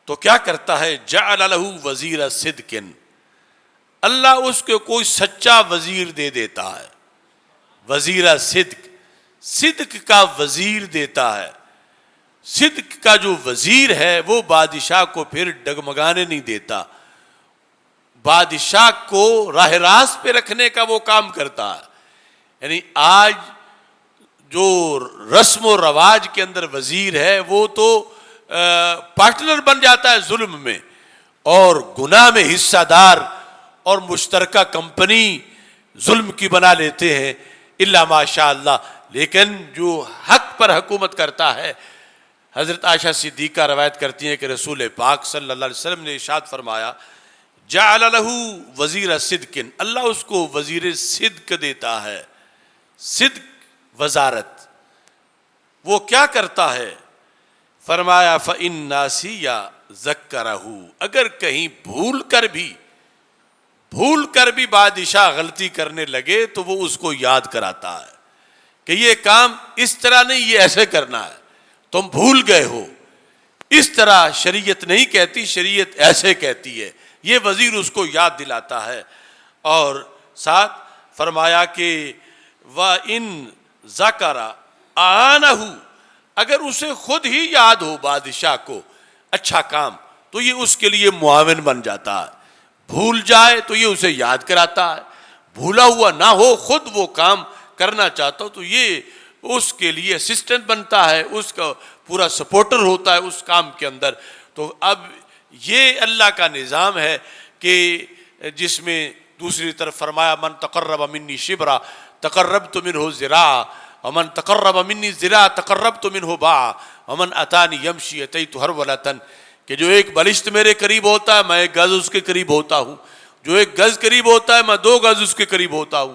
تو کیا کرتا ہے جعل لہ وزیر صدق، اللہ اس کو کوئی سچا وزیر دے دیتا ہے، وزیر صدق، صدق کا وزیر دیتا ہے۔ صدق کا جو وزیر ہے وہ بادشاہ کو پھر ڈگمگانے نہیں دیتا، بادشاہ کو راہ راست پہ رکھنے کا وہ کام کرتا ہے۔ یعنی آج جو رسم و رواج کے اندر وزیر ہے وہ تو پارٹنر بن جاتا ہے ظلم میں اور گناہ میں حصہ دار، اور مشترکہ کمپنی ظلم کی بنا لیتے ہیں الا ماشاء اللہ۔ لیکن جو حق پر حکومت کرتا ہے، حضرت عائشہ صدیقہ روایت کرتی ہیں کہ رسول پاک صلی اللہ علیہ وسلم نے ارشاد فرمایا جعل لہ وزیر صدق، اللہ اس کو وزیر صدق دیتا ہے، صدق وزارت۔ وہ کیا کرتا ہے؟ فرمایا فَإِن نَاسِيَ ذَكَّرَهُ، اگر کہیں بھول کر بھی بادشاہ غلطی کرنے لگے تو وہ اس کو یاد کراتا ہے کہ یہ کام اس طرح نہیں، یہ ایسے کرنا ہے، تم بھول گئے ہو، اس طرح شریعت نہیں کہتی، شریعت ایسے کہتی ہے، یہ وزیر اس کو یاد دلاتا ہے۔ اور ساتھ فرمایا کہ وَإِن ذَكَرَ أَعَانَهُ، اگر اسے خود ہی یاد ہو بادشاہ کو اچھا کام تو یہ اس کے لیے معاون بن جاتا ہے، بھول جائے تو یہ اسے یاد کراتا ہے، بھولا ہوا نہ ہو خود وہ کام کرنا چاہتا ہو تو یہ اس کے لیے اسسٹنٹ بنتا ہے، اس کا پورا سپورٹر ہوتا ہے اس کام کے اندر۔ تو اب یہ اللہ کا نظام ہے کہ جس میں دوسری طرف فرمایا من تقرب منی شبرا تقربت منہ ذراعا ومن تقرب منی ذراعا تقربت منہ باعا ومن اتانی یمشی اتیت ہرولۃ، کہ جو ایک بلشت میرے قریب ہوتا ہے میں ایک گز اس کے قریب ہوتا ہوں، جو ایک گز قریب ہوتا ہے میں 2 گز اس کے قریب ہوتا ہوں،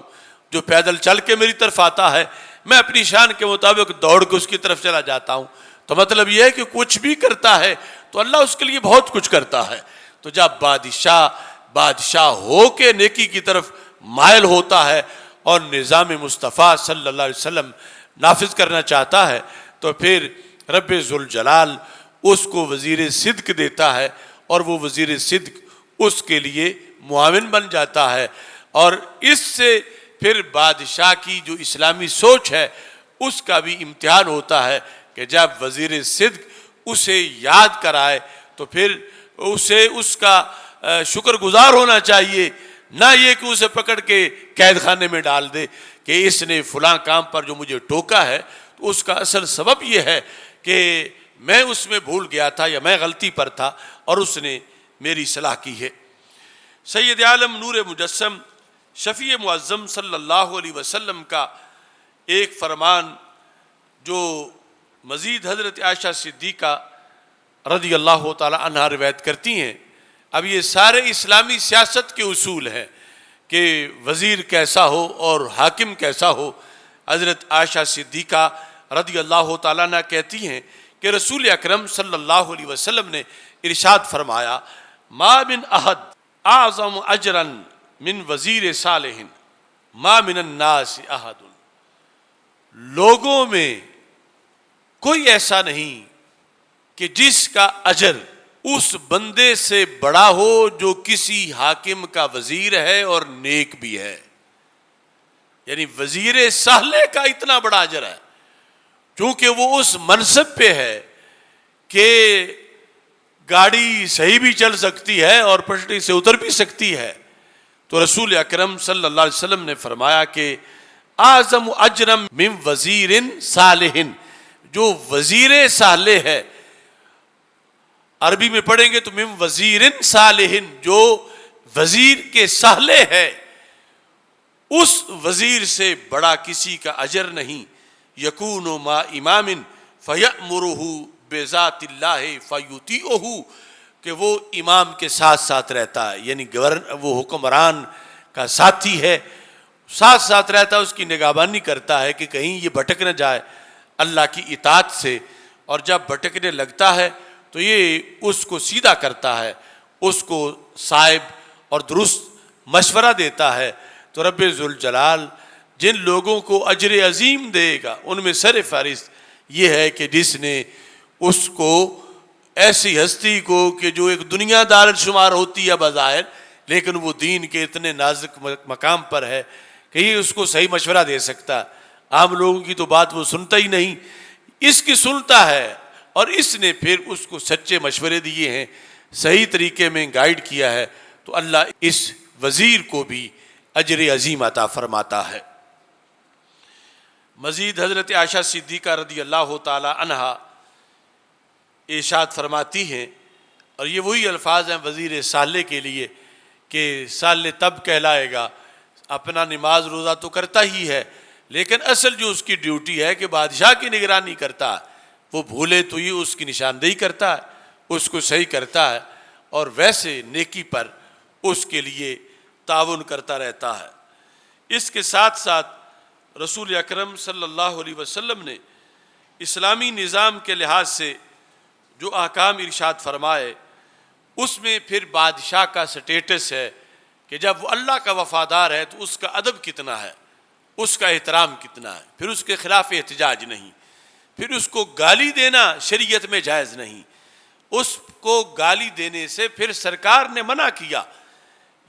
جو پیدل چل کے میری طرف آتا ہے میں اپنی شان کے مطابق دوڑ کے اس کی طرف چلا جاتا ہوں۔ تو مطلب یہ ہے کہ کچھ بھی کرتا ہے تو اللہ اس کے لیے بہت کچھ کرتا ہے۔ تو جب بادشاہ ہو کے نیکی کی طرف مائل ہوتا ہے اور نظام مصطفیٰ صلی اللہ علیہ وسلم نافذ کرنا چاہتا ہے تو پھر رب ذوالجلال اس کو وزیر صدق دیتا ہے اور وہ وزیر صدق اس کے لیے معاون بن جاتا ہے۔ اور اس سے پھر بادشاہ کی جو اسلامی سوچ ہے اس کا بھی امتحان ہوتا ہے کہ جب وزیر صدق اسے یاد کرائے تو پھر اسے اس کا شکر گزار ہونا چاہیے، نہ یہ کہ اسے پکڑ کے قید خانے میں ڈال دے کہ اس نے فلاں کام پر جو مجھے ٹوکا ہے تو اس کا اصل سبب یہ ہے کہ میں اس میں بھول گیا تھا یا میں غلطی پر تھا اور اس نے میری اصلاح کی ہے۔ سید عالم نور مجسم شفیع معظم صلی اللہ علیہ وسلم کا ایک فرمان جو مزید حضرت عائشہ صدیقہ رضی اللہ تعالی عنہا روایت کرتی ہیں۔ اب یہ سارے اسلامی سیاست کے اصول ہیں کہ وزیر کیسا ہو اور حاکم کیسا ہو۔ حضرت عائشہ صدیقہ رضی اللہ تعالیٰ عنہ کہتی ہیں کہ رسول اکرم صلی اللہ علیہ وسلم نے ارشاد فرمایا، ما من احد اعظم اجرا من وزیر صالح ما من الناس احد، لوگوں میں کوئی ایسا نہیں کہ جس کا اجر اس بندے سے بڑا ہو جو کسی حاکم کا وزیر ہے اور نیک بھی ہے۔ یعنی وزیر صالح کا اتنا بڑا اجر ہے چونکہ وہ اس منصب پہ ہے کہ گاڑی صحیح بھی چل سکتی ہے اور پٹری سے اتر بھی سکتی ہے۔ تو رسول اکرم صلی اللہ علیہ وسلم نے فرمایا کہ اعظم اجرم من وزیر صالح، جو وزیر صالح ہے، عربی میں پڑھیں گے تو من وزیر صالح، جو وزیر کے صالح ہے، اس وزیر سے بڑا کسی کا اجر نہیں۔ یکون ما امام فیأمرہ بذات اللہ فیطیعہ، کہ وہ امام کے ساتھ ساتھ رہتا ہے، یعنی وہ حکمران کا ساتھی ہے، ساتھ ساتھ رہتا ہے، اس کی نگہبانی کرتا ہے کہ کہیں یہ بھٹک نہ جائے اللہ کی اطاعت سے، اور جب بھٹکنے لگتا ہے تو یہ اس کو سیدھا کرتا ہے، اس کو صائب اور درست مشورہ دیتا ہے۔ تو رب ذوالجلال جن لوگوں کو اجر عظیم دے گا ان میں سر فہرست یہ ہے کہ جس نے اس کو ایسی ہستی کو کہ جو ایک دنیا دار شمار ہوتی ہے بظاہر، لیکن وہ دین کے اتنے نازک مقام پر ہے کہ یہ اس کو صحیح مشورہ دے سکتا ہے۔ عام لوگوں کی تو بات وہ سنتا ہی نہیں، اس کی سنتا ہے، اور اس نے پھر اس کو سچے مشورے دیے ہیں، صحیح طریقے میں گائیڈ کیا ہے، تو اللہ اس وزیر کو بھی اجر عظیم عطا فرماتا ہے۔ مزید حضرت عائشہ صدیقہ رضی اللہ تعالی عنہا ارشاد فرماتی ہیں، اور یہ وہی الفاظ ہیں وزیر صالح کے لیے کہ صالح تب کہلائے گا، اپنا نماز روزہ تو کرتا ہی ہے، لیکن اصل جو اس کی ڈیوٹی ہے کہ بادشاہ کی نگرانی کرتا ہے، وہ بھولے تو یہ اس کی نشاندہی کرتا ہے، اس کو صحیح کرتا ہے، اور ویسے نیکی پر اس کے لیے تعاون کرتا رہتا ہے۔ اس کے ساتھ ساتھ رسول اکرم صلی اللہ علیہ وسلم نے اسلامی نظام کے لحاظ سے جو احکام ارشاد فرمائے، اس میں پھر بادشاہ کا سٹیٹس ہے کہ جب وہ اللہ کا وفادار ہے تو اس کا ادب کتنا ہے، اس کا احترام کتنا ہے، پھر اس کے خلاف احتجاج نہیں، پھر اس کو گالی دینا شریعت میں جائز نہیں، اس کو گالی دینے سے پھر سرکار نے منع کیا،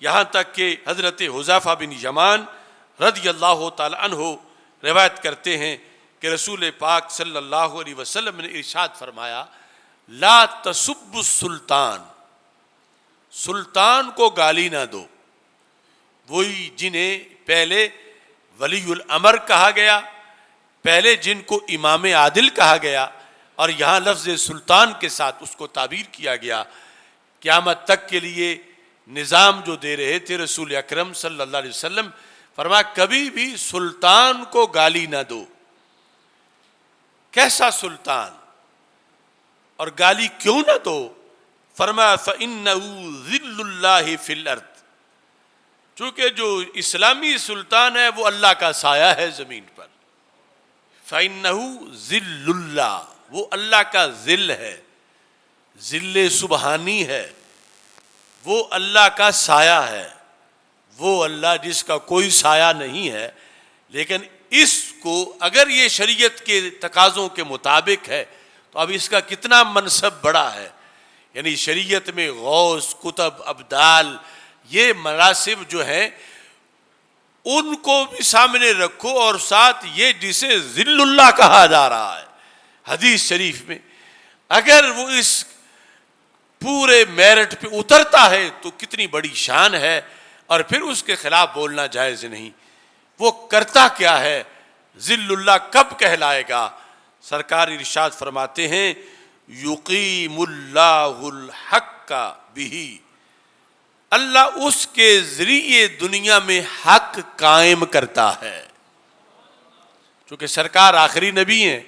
یہاں تک کہ حضرت حذیفہ بن یمان رضی اللہ تعالی عنہ روایت کرتے ہیں کہ رسول پاک صلی اللہ علیہ وسلم نے ارشاد فرمایا، لا تسب السلطان، سلطان کو گالی نہ دو، وہی جنہیں پہلے ولی الامر کہا گیا، پہلے جن کو امام عادل کہا گیا، اور یہاں لفظ سلطان کے ساتھ اس کو تعبیر کیا گیا۔ قیامت تک کے لیے نظام جو دے رہے تھے رسول اکرم صلی اللہ علیہ وسلم، فرمایا کبھی بھی سلطان کو گالی نہ دو۔ کیسا سلطان اور گالی کیوں نہ دو؟ فرمایا فَإِنَّهُ ذِلُّ اللَّهِ فِي الْأَرْضِ، چونکہ جو اسلامی سلطان ہے وہ اللہ کا سایہ ہے زمین پر۔ فَإِنَّهُ ذِلُّ اللَّهِ، وہ اللہ کا ذل ہے، ذل سبحانی ہے، وہ اللہ کا سایہ ہے، وہ اللہ جس کا کوئی سایہ نہیں ہے۔ لیکن اس کو اگر یہ شریعت کے تقاضوں کے مطابق ہے تو اب اس کا کتنا منصب بڑا ہے، یعنی شریعت میں غوث، قطب، ابدال، یہ مناصب جو ہیں ان کو بھی سامنے رکھو، اور ساتھ یہ جسے ذل اللہ کہا جا رہا ہے حدیث شریف میں، اگر وہ اس پورے میرٹ پہ اترتا ہے تو کتنی بڑی شان ہے، اور پھر اس کے خلاف بولنا جائز نہیں. وہ کرتا کیا ہے؟ ذل اللہ کب کہلائے گا؟ سرکار ارشاد فرماتے ہیں یقیم اللہ الحق بہ، اللہ اس کے ذریعے دنیا میں حق قائم کرتا ہے. چونکہ سرکار آخری نبی ہیں،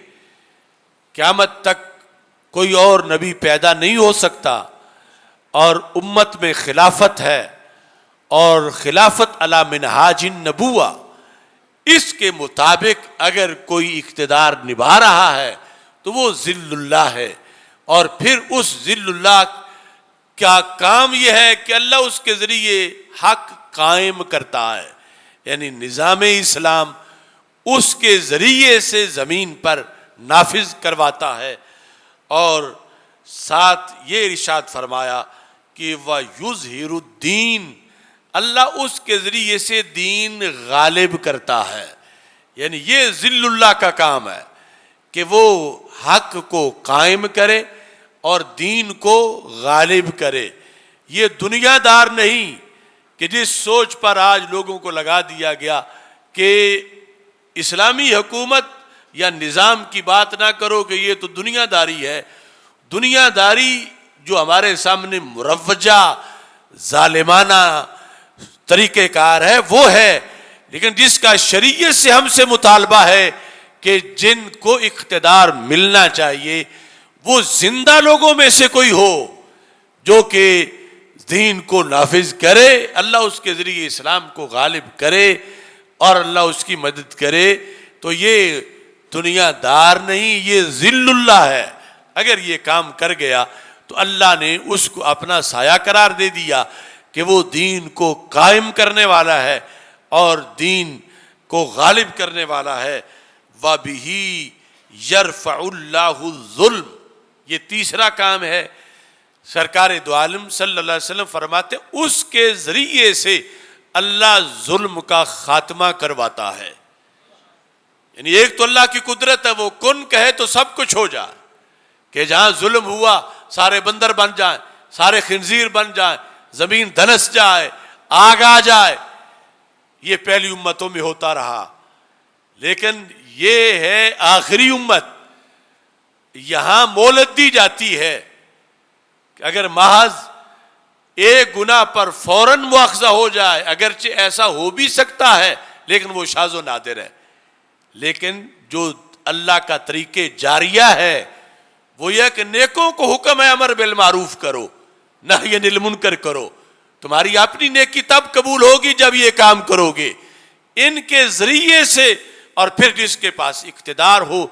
قیامت تک کوئی اور نبی پیدا نہیں ہو سکتا، اور امت میں خلافت ہے، اور خلافت علی منہاج النبوہ، اس کے مطابق اگر کوئی اقتدار نبھا رہا ہے تو وہ ذل اللہ ہے. اور پھر اس ذل اللہ کا کام یہ ہے کہ اللہ اس کے ذریعے حق قائم کرتا ہے، یعنی نظام اسلام اس کے ذریعے سے زمین پر نافذ کرواتا ہے. اور ساتھ یہ ارشاد فرمایا کہ وَيُظْهِرُ الدِّينَ، اللہ اس کے ذریعے سے دین غالب کرتا ہے. یعنی یہ ذل اللہ کا کام ہے کہ وہ حق کو قائم کرے اور دین کو غالب کرے. یہ دنیا دار نہیں کہ جس سوچ پر آج لوگوں کو لگا دیا گیا کہ اسلامی حکومت یا نظام کی بات نہ کرو کہ یہ تو دنیا داری ہے. دنیا داری جو ہمارے سامنے مروجہ ظالمانہ طریقہ کار ہے وہ ہے، لیکن جس کا شریعت سے ہم سے مطالبہ ہے کہ جن کو اقتدار ملنا چاہیے وہ زندہ لوگوں میں سے کوئی ہو جو کہ دین کو نافذ کرے، اللہ اس کے ذریعے اسلام کو غالب کرے اور اللہ اس کی مدد کرے. تو یہ دنیا دار نہیں، یہ ذل اللہ ہے. اگر یہ کام کر گیا تو اللہ نے اس کو اپنا سایہ قرار دے دیا کہ وہ دین کو قائم کرنے والا ہے اور دین کو غالب کرنے والا ہے. وَبِهِ يَرْفَعُ اللَّهُ الظُّلْمَ، یہ تیسرا کام ہے. سرکار دو عالم صلی اللہ علیہ وسلم فرماتے اس کے ذریعے سے اللہ ظلم کا خاتمہ کرواتا ہے. یعنی ایک تو اللہ کی قدرت ہے، وہ کن کہے تو سب کچھ ہو جائے، کہ جہاں ظلم ہوا سارے بندر بن جائیں، سارے خنزیر بن جائیں، زمین دھنس جائے، آگ آ جائے. یہ پہلی امتوں میں ہوتا رہا، لیکن یہ ہے آخری امت. یہاں مہلت دی جاتی ہے کہ اگر محض ایک گناہ پر فوراً مواخذہ ہو جائے، اگرچہ ایسا ہو بھی سکتا ہے لیکن وہ شاذ و نادر ہے. لیکن جو اللہ کا طریقہ جاریہ ہے وہ یہ کہ نیکوں کو حکم ہے امر بالمعروف کرو، نہی عن المنکر کرو. تمہاری اپنی نیکی تب قبول ہوگی جب یہ کام کرو گے. ان کے ذریعے سے، اور پھر جس کے پاس اقتدار ہو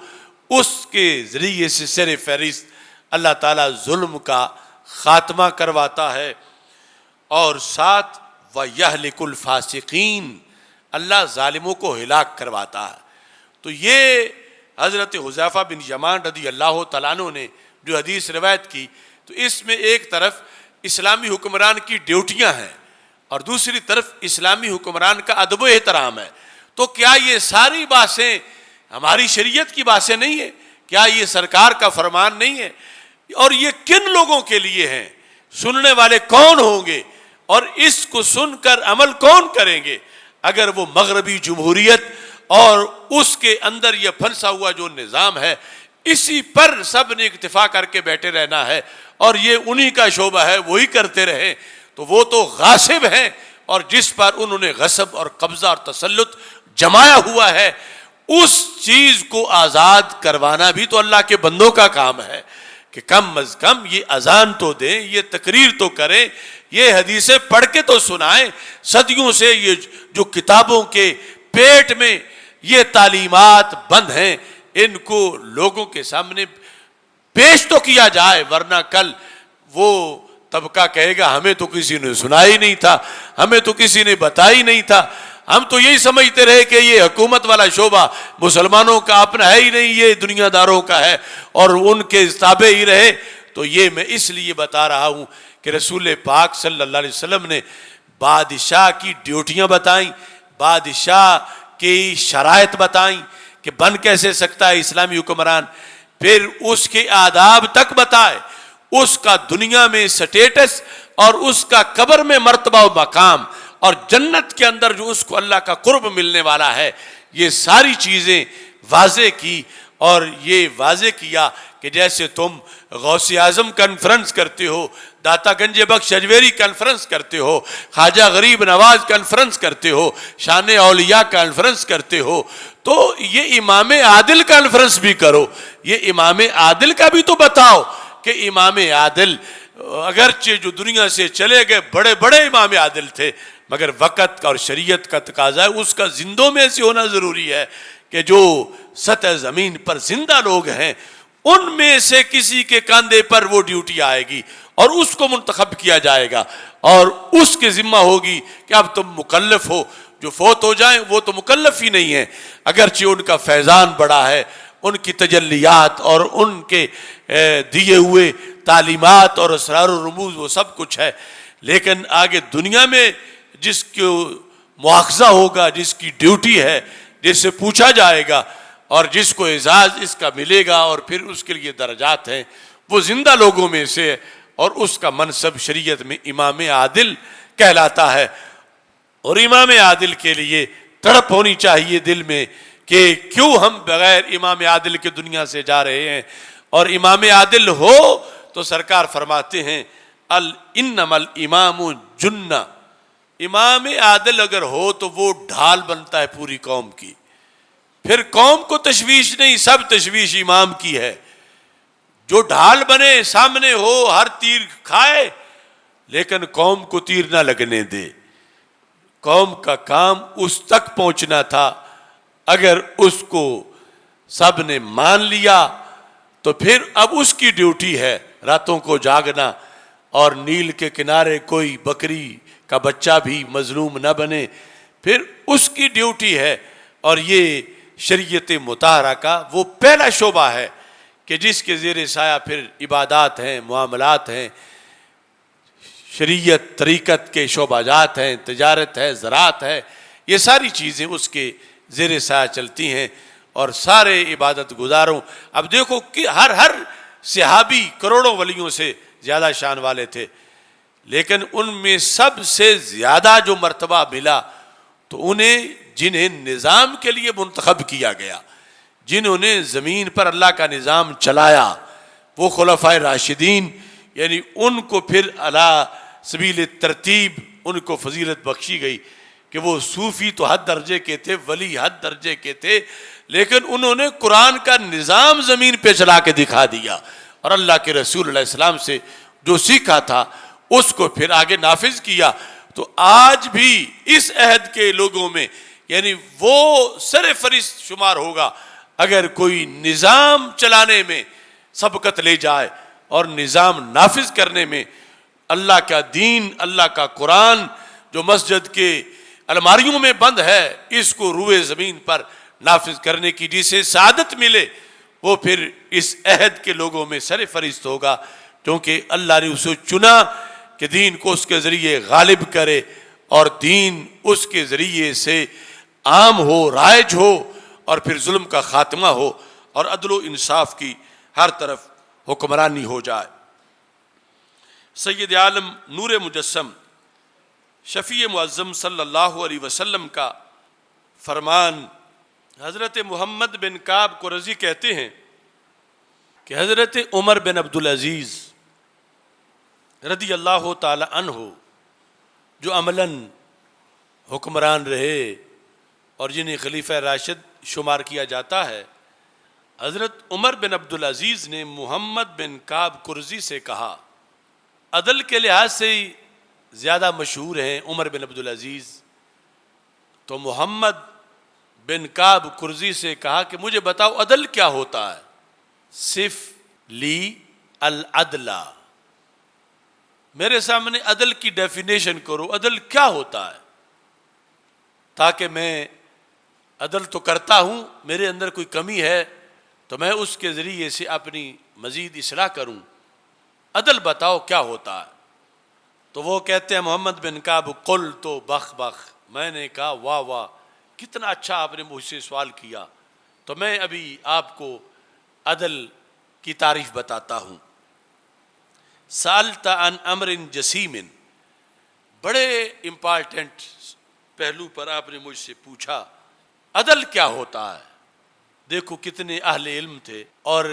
اس کے ذریعے سے سر فہرست اللہ تعالیٰ ظلم کا خاتمہ کرواتا ہے. اور ساتھ وَيَهْلِكُ الْفَاسِقِينَ، اللہ ظالموں کو ہلاک کرواتا ہے. تو یہ حضرت حذیفہ بن یمان رضی اللہ تعالیٰ عنہ نے جو حدیث روایت کی، تو اس میں ایک طرف اسلامی حکمران کی ڈیوٹیاں ہیں اور دوسری طرف اسلامی حکمران کا ادب و احترام ہے. تو کیا یہ ساری باتیں ہماری شریعت کی باتیں نہیں ہیں؟ کیا یہ سرکار کا فرمان نہیں ہے؟ اور یہ کن لوگوں کے لیے ہیں؟ سننے والے کون ہوں گے اور اس کو سن کر عمل کون کریں گے؟ اگر وہ مغربی جمہوریت اور اس کے اندر یہ پھنسا ہوا جو نظام ہے اسی پر سب نے اکتفا کر کے بیٹھے رہنا ہے اور یہ انہی کا شعبہ ہے وہی کرتے رہیں، تو وہ تو غاصب ہیں، اور جس پر انہوں نے غصب اور قبضہ اور تسلط جمایا ہوا ہے اس چیز کو آزاد کروانا بھی تو اللہ کے بندوں کا کام ہے کہ کم از کم یہ اذان تو دیں، یہ تقریر تو کریں، یہ حدیثیں پڑھ کے تو سنائیں. صدیوں سے یہ جو کتابوں کے پیٹ میں یہ تعلیمات بند ہیں ان کو لوگوں کے سامنے پیش تو کیا جائے، ورنہ کل وہ طبقہ کہے گا ہمیں تو کسی نے سنا ہی نہیں تھا، ہمیں تو کسی نے بتائی نہیں تھا، ہم تو یہی سمجھتے رہے کہ یہ حکومت والا شعبہ مسلمانوں کا اپنا ہے ہی نہیں، یہ دنیا داروں کا ہے اور ان کے تابع ہی رہے. تو یہ میں اس لیے بتا رہا ہوں کہ رسول پاک صلی اللہ علیہ وسلم نے بادشاہ کی ڈیوٹیاں بتائیں، بادشاہ کی شرائط بتائیں کہ بن کیسے سکتا ہے اسلامی حکمران، پھر اس کے آداب تک بتائے، اس کا دنیا میں سٹیٹس اور اس کا قبر میں مرتبہ و مقام اور جنت کے اندر جو اس کو اللہ کا قرب ملنے والا ہے، یہ ساری چیزیں واضح کی، اور یہ واضح کیا کہ جیسے تم غوث اعظم کانفرنس کرتے ہو، داتا گنج بخش اجمیری کانفرنس کرتے ہو، خواجہ غریب نواز کانفرنس کرتے ہو، شان اولیاء کانفرنس کرتے ہو، تو یہ امام عادل کانفرنس بھی کرو۔ یہ امام عادل کا بھی تو بتاؤ کہ امام عادل اگرچہ جو دنیا سے چلے گئے بڑے بڑے امام عادل تھے، مگر وقت اور شریعت کا تقاضا ہے اس کا زندوں میں ایسے ہونا ضروری ہے کہ جو سطح زمین پر زندہ لوگ ہیں ان میں سے کسی کے کاندھے پر وہ ڈیوٹی آئے گی اور اس کو منتخب کیا جائے گا، اور اس کے ذمہ ہوگی کہ اب تم مکلف ہو۔ جو فوت ہو جائیں وہ تو مکلف ہی نہیں ہیں، اگرچہ ان کا فیضان بڑا ہے، ان کی تجلیات اور ان کے دیے ہوئے تعلیمات اور اسرار و رموز وہ سب کچھ ہے، لیکن آگے دنیا میں جس کو مواخذہ ہوگا، جس کی ڈیوٹی ہے، جس سے پوچھا جائے گا اور جس کو اعزاز اس کا ملے گا اور پھر اس کے لیے درجات ہیں، وہ زندہ لوگوں میں سے ہے، اور اس کا منصب شریعت میں امام عادل کہلاتا ہے۔ اور امام عادل کے لیے تڑپ ہونی چاہیے دل میں کہ کیوں ہم بغیر امام عادل کے دنیا سے جا رہے ہیں، اور امام عادل ہو تو سرکار فرماتے ہیں انما الامام جنہ، امام عادل اگر ہو تو وہ ڈھال بنتا ہے پوری قوم کی، پھر قوم کو تشویش نہیں، سب تشویش امام کی ہے۔ جو ڈھال بنے سامنے ہو، ہر تیر کھائے لیکن قوم کو تیر نہ لگنے دے۔ قوم کا کام اس تک پہنچنا تھا، اگر اس کو سب نے مان لیا تو پھر اب اس کی ڈیوٹی ہے راتوں کو جاگنا، اور نیل کے کنارے کوئی بکری کا بچہ بھی مظلوم نہ بنے، پھر اس کی ڈیوٹی ہے۔ اور یہ شریعت مطہرہ کا وہ پہلا شعبہ ہے کہ جس کے زیر سایہ پھر عبادات ہیں، معاملات ہیں، شریعت طریقت کے شعبہ جات ہیں، تجارت ہے، زراعت ہے، یہ ساری چیزیں اس کے زیر سایہ چلتی ہیں، اور سارے عبادت گزاروں۔ اب دیکھو کہ ہر صحابی کروڑوں ولیوں سے زیادہ شان والے تھے، لیکن ان میں سب سے زیادہ جو مرتبہ ملا تو انہیں جنہیں نظام کے لیے منتخب کیا گیا، جنہوں نے زمین پر اللہ کا نظام چلایا، وہ خلفائے راشدین، یعنی ان کو پھر علی سبیل ترتیب ان کو فضیلت بخشی گئی کہ وہ صوفی تو حد درجے کے تھے، ولی حد درجے کے تھے، لیکن انہوں نے قرآن کا نظام زمین پہ چلا کے دکھا دیا، اور اللہ کے رسول علیہ السلام سے جو سیکھا تھا اس کو پھر آگے نافذ کیا۔ تو آج بھی اس عہد کے لوگوں میں یعنی وہ سر فہرست شمار ہوگا اگر کوئی نظام چلانے میں سبقت لے جائے اور نظام نافذ کرنے میں اللہ کا دین، اللہ کا قرآن جو مسجد کے الماریوں میں بند ہے، اس کو روئے زمین پر نافذ کرنے کی جسے سعادت ملے، وہ پھر اس عہد کے لوگوں میں سر فہرست ہوگا، کیونکہ اللہ نے اسے چنا کہ دین کو اس کے ذریعے غالب کرے اور دین اس کے ذریعے سے عام ہو، رائج ہو، اور پھر ظلم کا خاتمہ ہو اور عدل و انصاف کی ہر طرف حکمرانی ہو جائے۔ سید عالم نور مجسم شفیع معظم صلی اللہ علیہ وسلم کا فرمان، حضرت محمد بن کعب قرظی کہتے ہیں کہ حضرت عمر بن عبدالعزیز رضی اللہ تعالی عنہ جو عملاً حکمران رہے اور جنہیں خلیفہ راشد شمار کیا جاتا ہے، حضرت عمر بن عبدالعزیز نے محمد بن کعب قرظی سے کہا، عدل کے لحاظ سے زیادہ مشہور ہیں عمر بن عبدالعزیز، تو محمد بن کعب قرظی سے کہا کہ مجھے بتاؤ عدل کیا ہوتا ہے؟ صف لی العدلہ، میرے سامنے عدل کی ڈیفینیشن کرو، عدل کیا ہوتا ہے، تاکہ میں عدل تو کرتا ہوں، میرے اندر کوئی کمی ہے تو میں اس کے ذریعے سے اپنی مزید اصلاح کروں، عدل بتاؤ کیا ہوتا ہے؟ تو وہ کہتے ہیں محمد بن کعب قل تو بخ بخ، میں نے کہا واہ واہ، کتنا اچھا آپ نے مجھ سے سوال کیا، تو میں ابھی آپ کو عدل کی تعریف بتاتا ہوں۔ سالت عن امر جسیم، بڑے امپارٹنٹ پہلو پر آپ نے مجھ سے پوچھا عدل کیا ہوتا ہے. دیکھو کتنے اہل علم تھے، اور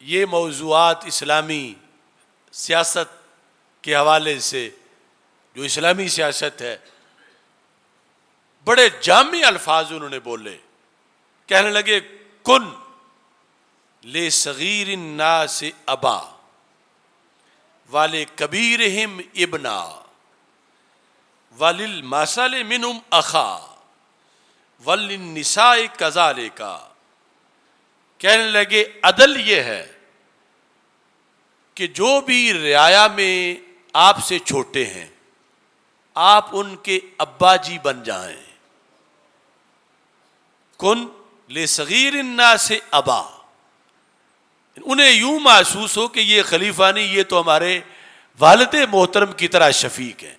یہ موضوعات اسلامی سیاست کے حوالے سے، جو اسلامی سیاست ہے، بڑے جامع الفاظ انہوں نے بولے. کہنے لگے کن لصغیر الناس ابا ولکبیرہم ابنا وللمثل منہم اخا وللنساء کذالک. کہنے لگے عدل یہ ہے کہ جو بھی رعایا میں آپ سے چھوٹے ہیں آپ ان کے ابا جی بن جائیں. کن لصغیر الناس ابا، انہیں یوں محسوس ہو کہ یہ خلیفہ نہیں، یہ تو ہمارے والد محترم کی طرح شفیق ہیں.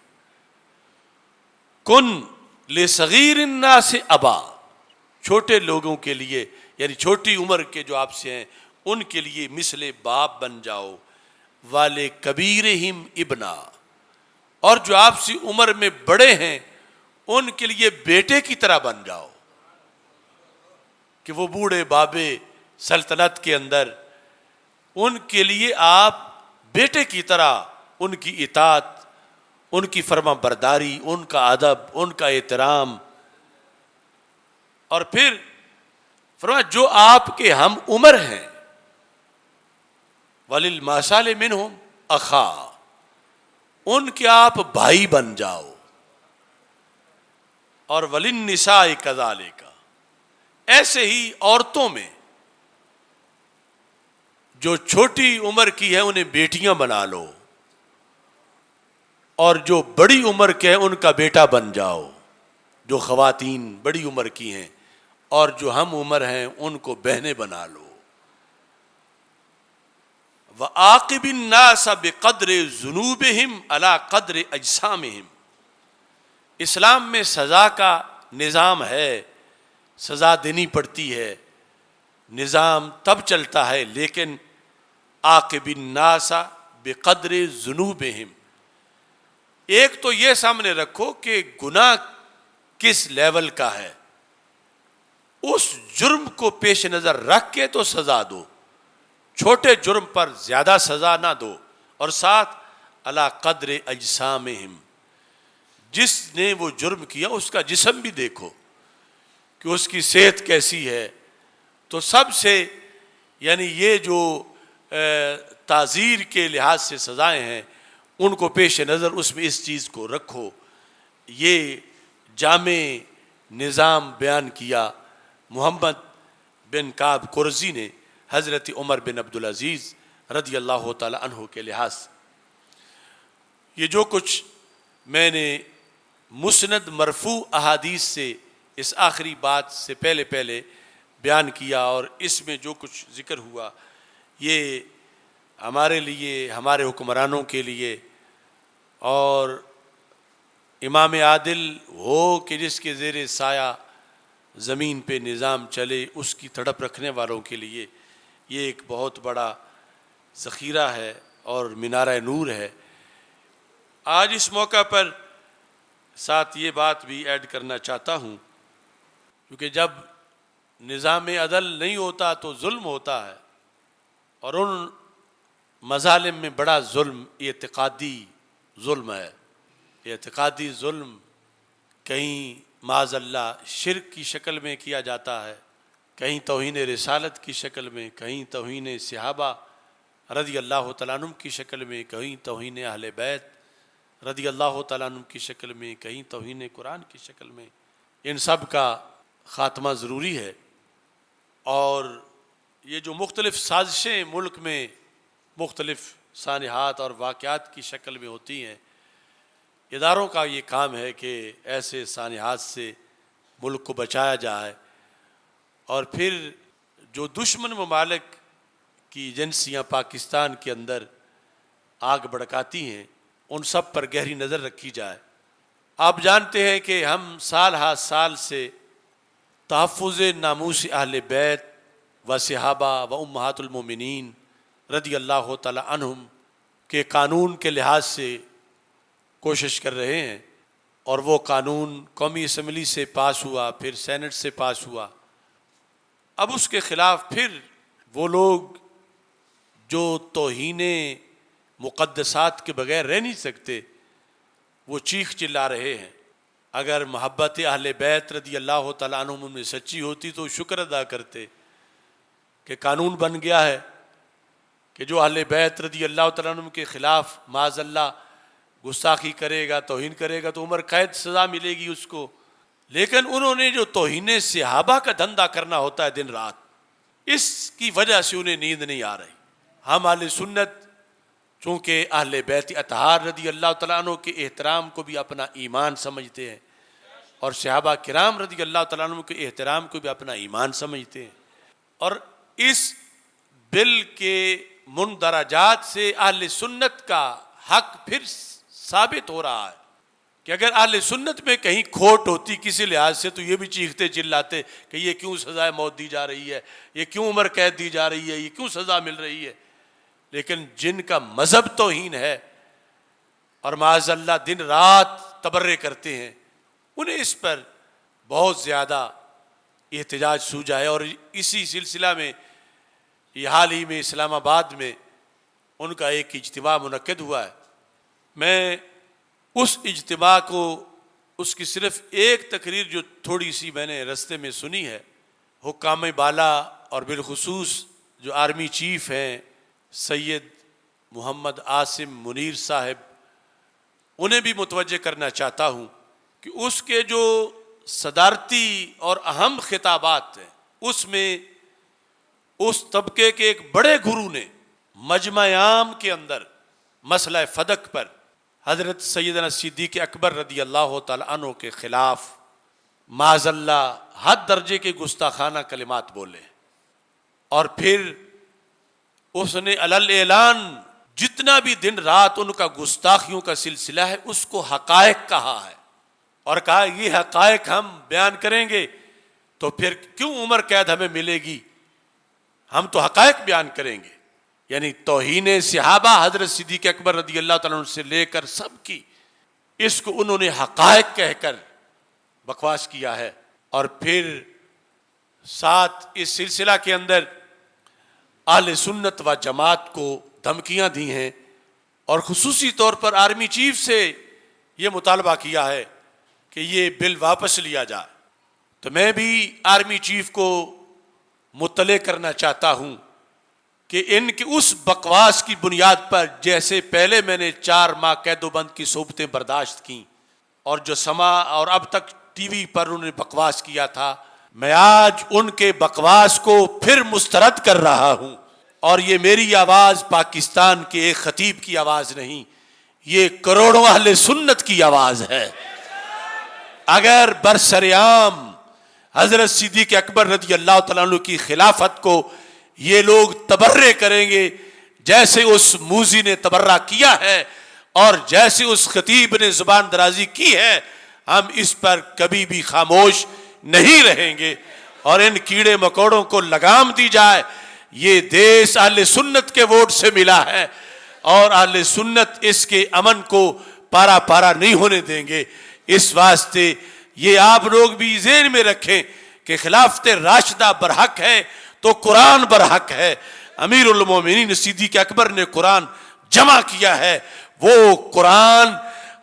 کن لصغیر الناس ابا، چھوٹے لوگوں کے لیے، یعنی چھوٹی عمر کے جو آپ سے ہیں ان کے لیے مثل باپ بن جاؤ. وَلِكَبِيرِهِمْ ابنا، اور جو آپ سے عمر میں بڑے ہیں ان کے لیے بیٹے کی طرح بن جاؤ، کہ وہ بوڑھے بابے سلطنت کے اندر ان کے لیے آپ بیٹے کی طرح ان کی اطاعت، ان کی فرما برداری، ان کا ادب، ان کا احترام. اور پھر فرمایا جو آپ کے ہم عمر ہیں وَلِلْمَثَلِ مِنْهُمْ أَخَا، ان کے آپ بھائی بن جاؤ. اور وَلِلنِّسَاءِ كَذَلِكَ، ایسے ہی عورتوں میں جو چھوٹی عمر کی ہے انہیں بیٹیاں بنا لو، اور جو بڑی عمر کے ہیں ان کا بیٹا بن جاؤ. جو خواتین بڑی عمر کی ہیں اور جو ہم عمر ہیں ان کو بہنیں بنا لو. وَعَاقِبِ النَّاسَ بِقَدْرِ ذُنُوبِهِمْ عَلَى قَدْرِ أَجْسَامِهِمْ. اسلام میں سزا کا نظام ہے، سزا دینی پڑتی ہے، نظام تب چلتا ہے، لیکن عاقب الناس بقدر ذنوبہم. ایک تو یہ سامنے رکھو کہ گناہ کس لیول کا ہے، اس جرم کو پیش نظر رکھ کے تو سزا دو. چھوٹے جرم پر زیادہ سزا نہ دو. اور ساتھ علی قدر اجسامہم، جس نے وہ جرم کیا اس کا جسم بھی دیکھو کہ اس کی صحت کیسی ہے. تو سب سے یعنی یہ جو تعزیر کے لحاظ سے سزائیں ہیں ان کو پیش نظر اس میں اس چیز کو رکھو. یہ جامع نظام بیان کیا محمد بن کعب قرظی نے حضرت عمر بن عبدالعزیز رضی اللہ تعالی عنہ کے لحاظ سے. یہ جو کچھ میں نے مسند مرفوع احادیث سے اس آخری بات سے پہلے بیان کیا، اور اس میں جو کچھ ذکر ہوا یہ ہمارے لیے، ہمارے حکمرانوں کے لیے، اور امام عادل ہو کہ جس کے زیر سایہ زمین پہ نظام چلے اس کی تڑپ رکھنے والوں کے لیے یہ ایک بہت بڑا ذخیرہ ہے اور مینارہ نور ہے. آج اس موقع پر ساتھ یہ بات بھی ایڈ کرنا چاہتا ہوں، کیونکہ جب نظام عدل نہیں ہوتا تو ظلم ہوتا ہے، اور ان مظالم میں بڑا ظلم اعتقادی ظلم ہے. اعتقادی ظلم کہیں معاذ اللہ شرک کی شکل میں کیا جاتا ہے، کہیں توہین رسالت کی شکل میں، کہیں توہین صحابہ رضی اللہ تعالیٰ عنہ کی شکل میں، کہیں توہین اہل بیت رضی اللہ تعالیٰ عنہ کی شکل میں، کہیں توہین قرآن کی شکل میں. ان سب کا خاتمہ ضروری ہے. اور یہ جو مختلف سازشیں ملک میں مختلف سانحات اور واقعات کی شکل میں ہوتی ہیں، اداروں کا یہ کام ہے کہ ایسے سانحات سے ملک کو بچایا جائے. اور پھر جو دشمن ممالک کی ایجنسیاں پاکستان کے اندر آگ بھڑکاتی ہیں ان سب پر گہری نظر رکھی جائے. آپ جانتے ہیں کہ ہم سال ہر سال سے تحفظ ناموس اہل بیت و صحابہ و امہات المومنین رضی اللہ تعالی عنہم کے قانون کے لحاظ سے کوشش کر رہے ہیں، اور وہ قانون قومی اسمبلی سے پاس ہوا، پھر سینٹ سے پاس ہوا. اب اس کے خلاف پھر وہ لوگ جو توہین مقدسات کے بغیر رہ نہیں سکتے، وہ چیخ چلا رہے ہیں. اگر محبت اہل بیت رضی اللہ تعالیٰ عنہم میں سچی ہوتی تو شکر ادا کرتے کہ قانون بن گیا ہے کہ جو اہل بیت رضی اللہ تعالیٰ عنہم کے خلاف معاذ اللہ گستاخی کرے گا، توہین کرے گا تو عمر قید سزا ملے گی اس کو. لیکن انہوں نے جو توہین صحابہ کا دھندا کرنا ہوتا ہے دن رات، اس کی وجہ سے انہیں نیند نہیں آ رہی. ہم اہل سنت چونکہ اہل بیت اطہار رضی اللہ تعالیٰ عنہ کے احترام کو بھی اپنا ایمان سمجھتے ہیں، اور صحابہ کرام رضی اللہ تعالیٰ عنہ کے احترام کو بھی اپنا ایمان سمجھتے ہیں. اور اس بل کے مندرجات سے اہل سنت کا حق پھر ثابت ہو رہا ہے کہ اگر اہل سنت میں کہیں کھوٹ ہوتی کسی لحاظ سے تو یہ بھی چیختے چلاتے کہ یہ کیوں سزائے موت دی جا رہی ہے، یہ کیوں عمر قید دی جا رہی ہے، یہ کیوں سزا مل رہی ہے. لیکن جن کا مذہب توہین ہے اور معاذ اللہ دن رات تبرئے کرتے ہیں، انہیں اس پر بہت زیادہ احتجاج سوجا ہے. اور اسی سلسلہ میں یہ حال ہی میں اسلام آباد میں ان کا ایک اجتماع منعقد ہوا ہے. میں اس اجتماع کو، اس کی صرف ایک تقریر جو تھوڑی سی میں نے رستے میں سنی ہے، حکام بالا اور بالخصوص جو آرمی چیف ہیں سید محمد عاصم منیر صاحب، انہیں بھی متوجہ کرنا چاہتا ہوں کہ اس کے جو صدارتی اور اہم خطابات ہیں اس میں اس طبقے کے ایک بڑے گرو نے مجمع عام کے اندر مسئلہ فدق پر حضرت سیدنا صدیق اکبر رضی اللہ تعالیٰ عنہ کے خلاف معاذ اللہ حد درجے کے گستاخانہ کلمات بولے، اور پھر اس نے علل اعلان جتنا بھی دن رات ان کا گستاخیوں کا سلسلہ ہے اس کو حقائق کہا ہے، اور کہا یہ حقائق ہم بیان کریں گے تو پھر کیوں عمر قید ہمیں ملے گی، ہم تو حقائق بیان کریں گے. یعنی توہین صحابہ حضرت صدیق اکبر رضی اللہ تعالیٰ عنہ سے لے کر سب کی، اس کو انہوں نے حقائق کہہ کر بکواس کیا ہے. اور پھر ساتھ اس سلسلہ کے اندر اہل سنت و جماعت کو دھمکیاں دی ہیں، اور خصوصی طور پر آرمی چیف سے یہ مطالبہ کیا ہے کہ یہ بل واپس لیا جائے. تو میں بھی آرمی چیف کو مطلع کرنا چاہتا ہوں کہ ان کی اس بکواس کی بنیاد پر جیسے پہلے میں نے 4 ماہ قید و بند کی صحبتیں برداشت کیں اور جو سما اور اب تک ٹی وی پر انہوں نے بکواس کیا تھا، میں آج ان کے بکواس کو پھر مسترد کر رہا ہوں. اور یہ میری آواز پاکستان کے ایک خطیب کی آواز نہیں، یہ کروڑوں اہل سنت کی آواز ہے. اگر برسرعام حضرت صدیق اکبر رضی اللہ تعالیٰ عنہ کی خلافت کو یہ لوگ تبرئے کریں گے جیسے اس موذی نے تبرہ کیا ہے اور جیسے اس خطیب نے زبان درازی کی ہے، ہم اس پر کبھی بھی خاموش نہیں رہیں گے. اور ان کیڑے مکوڑوں کو لگام دی جائے. یہ دیش اہل سنت کے ووٹ سے ملا ہے اور اہل سنت اس کے امن کو پارا پارا نہیں ہونے دیں گے. اس واسطے یہ آپ لوگ بھی ذہن میں رکھیں کہ خلافت راشدہ برحق ہے تو قرآن برحق ہے. امیر المومنین صدیق اکبر نے قرآن جمع کیا ہے، وہ قرآن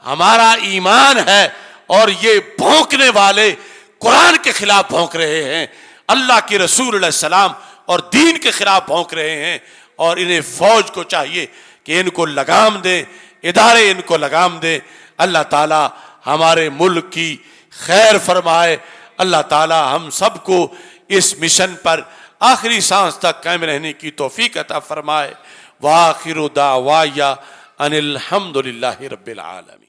ہمارا ایمان ہے، اور یہ بھونکنے والے قرآن کے خلاف بھونک رہے ہیں، اللہ کے رسول علیہ السلام اور دین کے خلاف بھونک رہے ہیں. اور انہیں فوج کو چاہیے کہ ان کو لگام دیں، ادارے ان کو لگام دیں. اللہ تعالی ہمارے ملک کی خیر فرمائے. اللہ تعالی ہم سب کو اس مشن پر آخری سانس تک قائم رہنے کی توفیق عطا فرمائے. وآخر دعوایا ان الحمد للہ رب العالمین.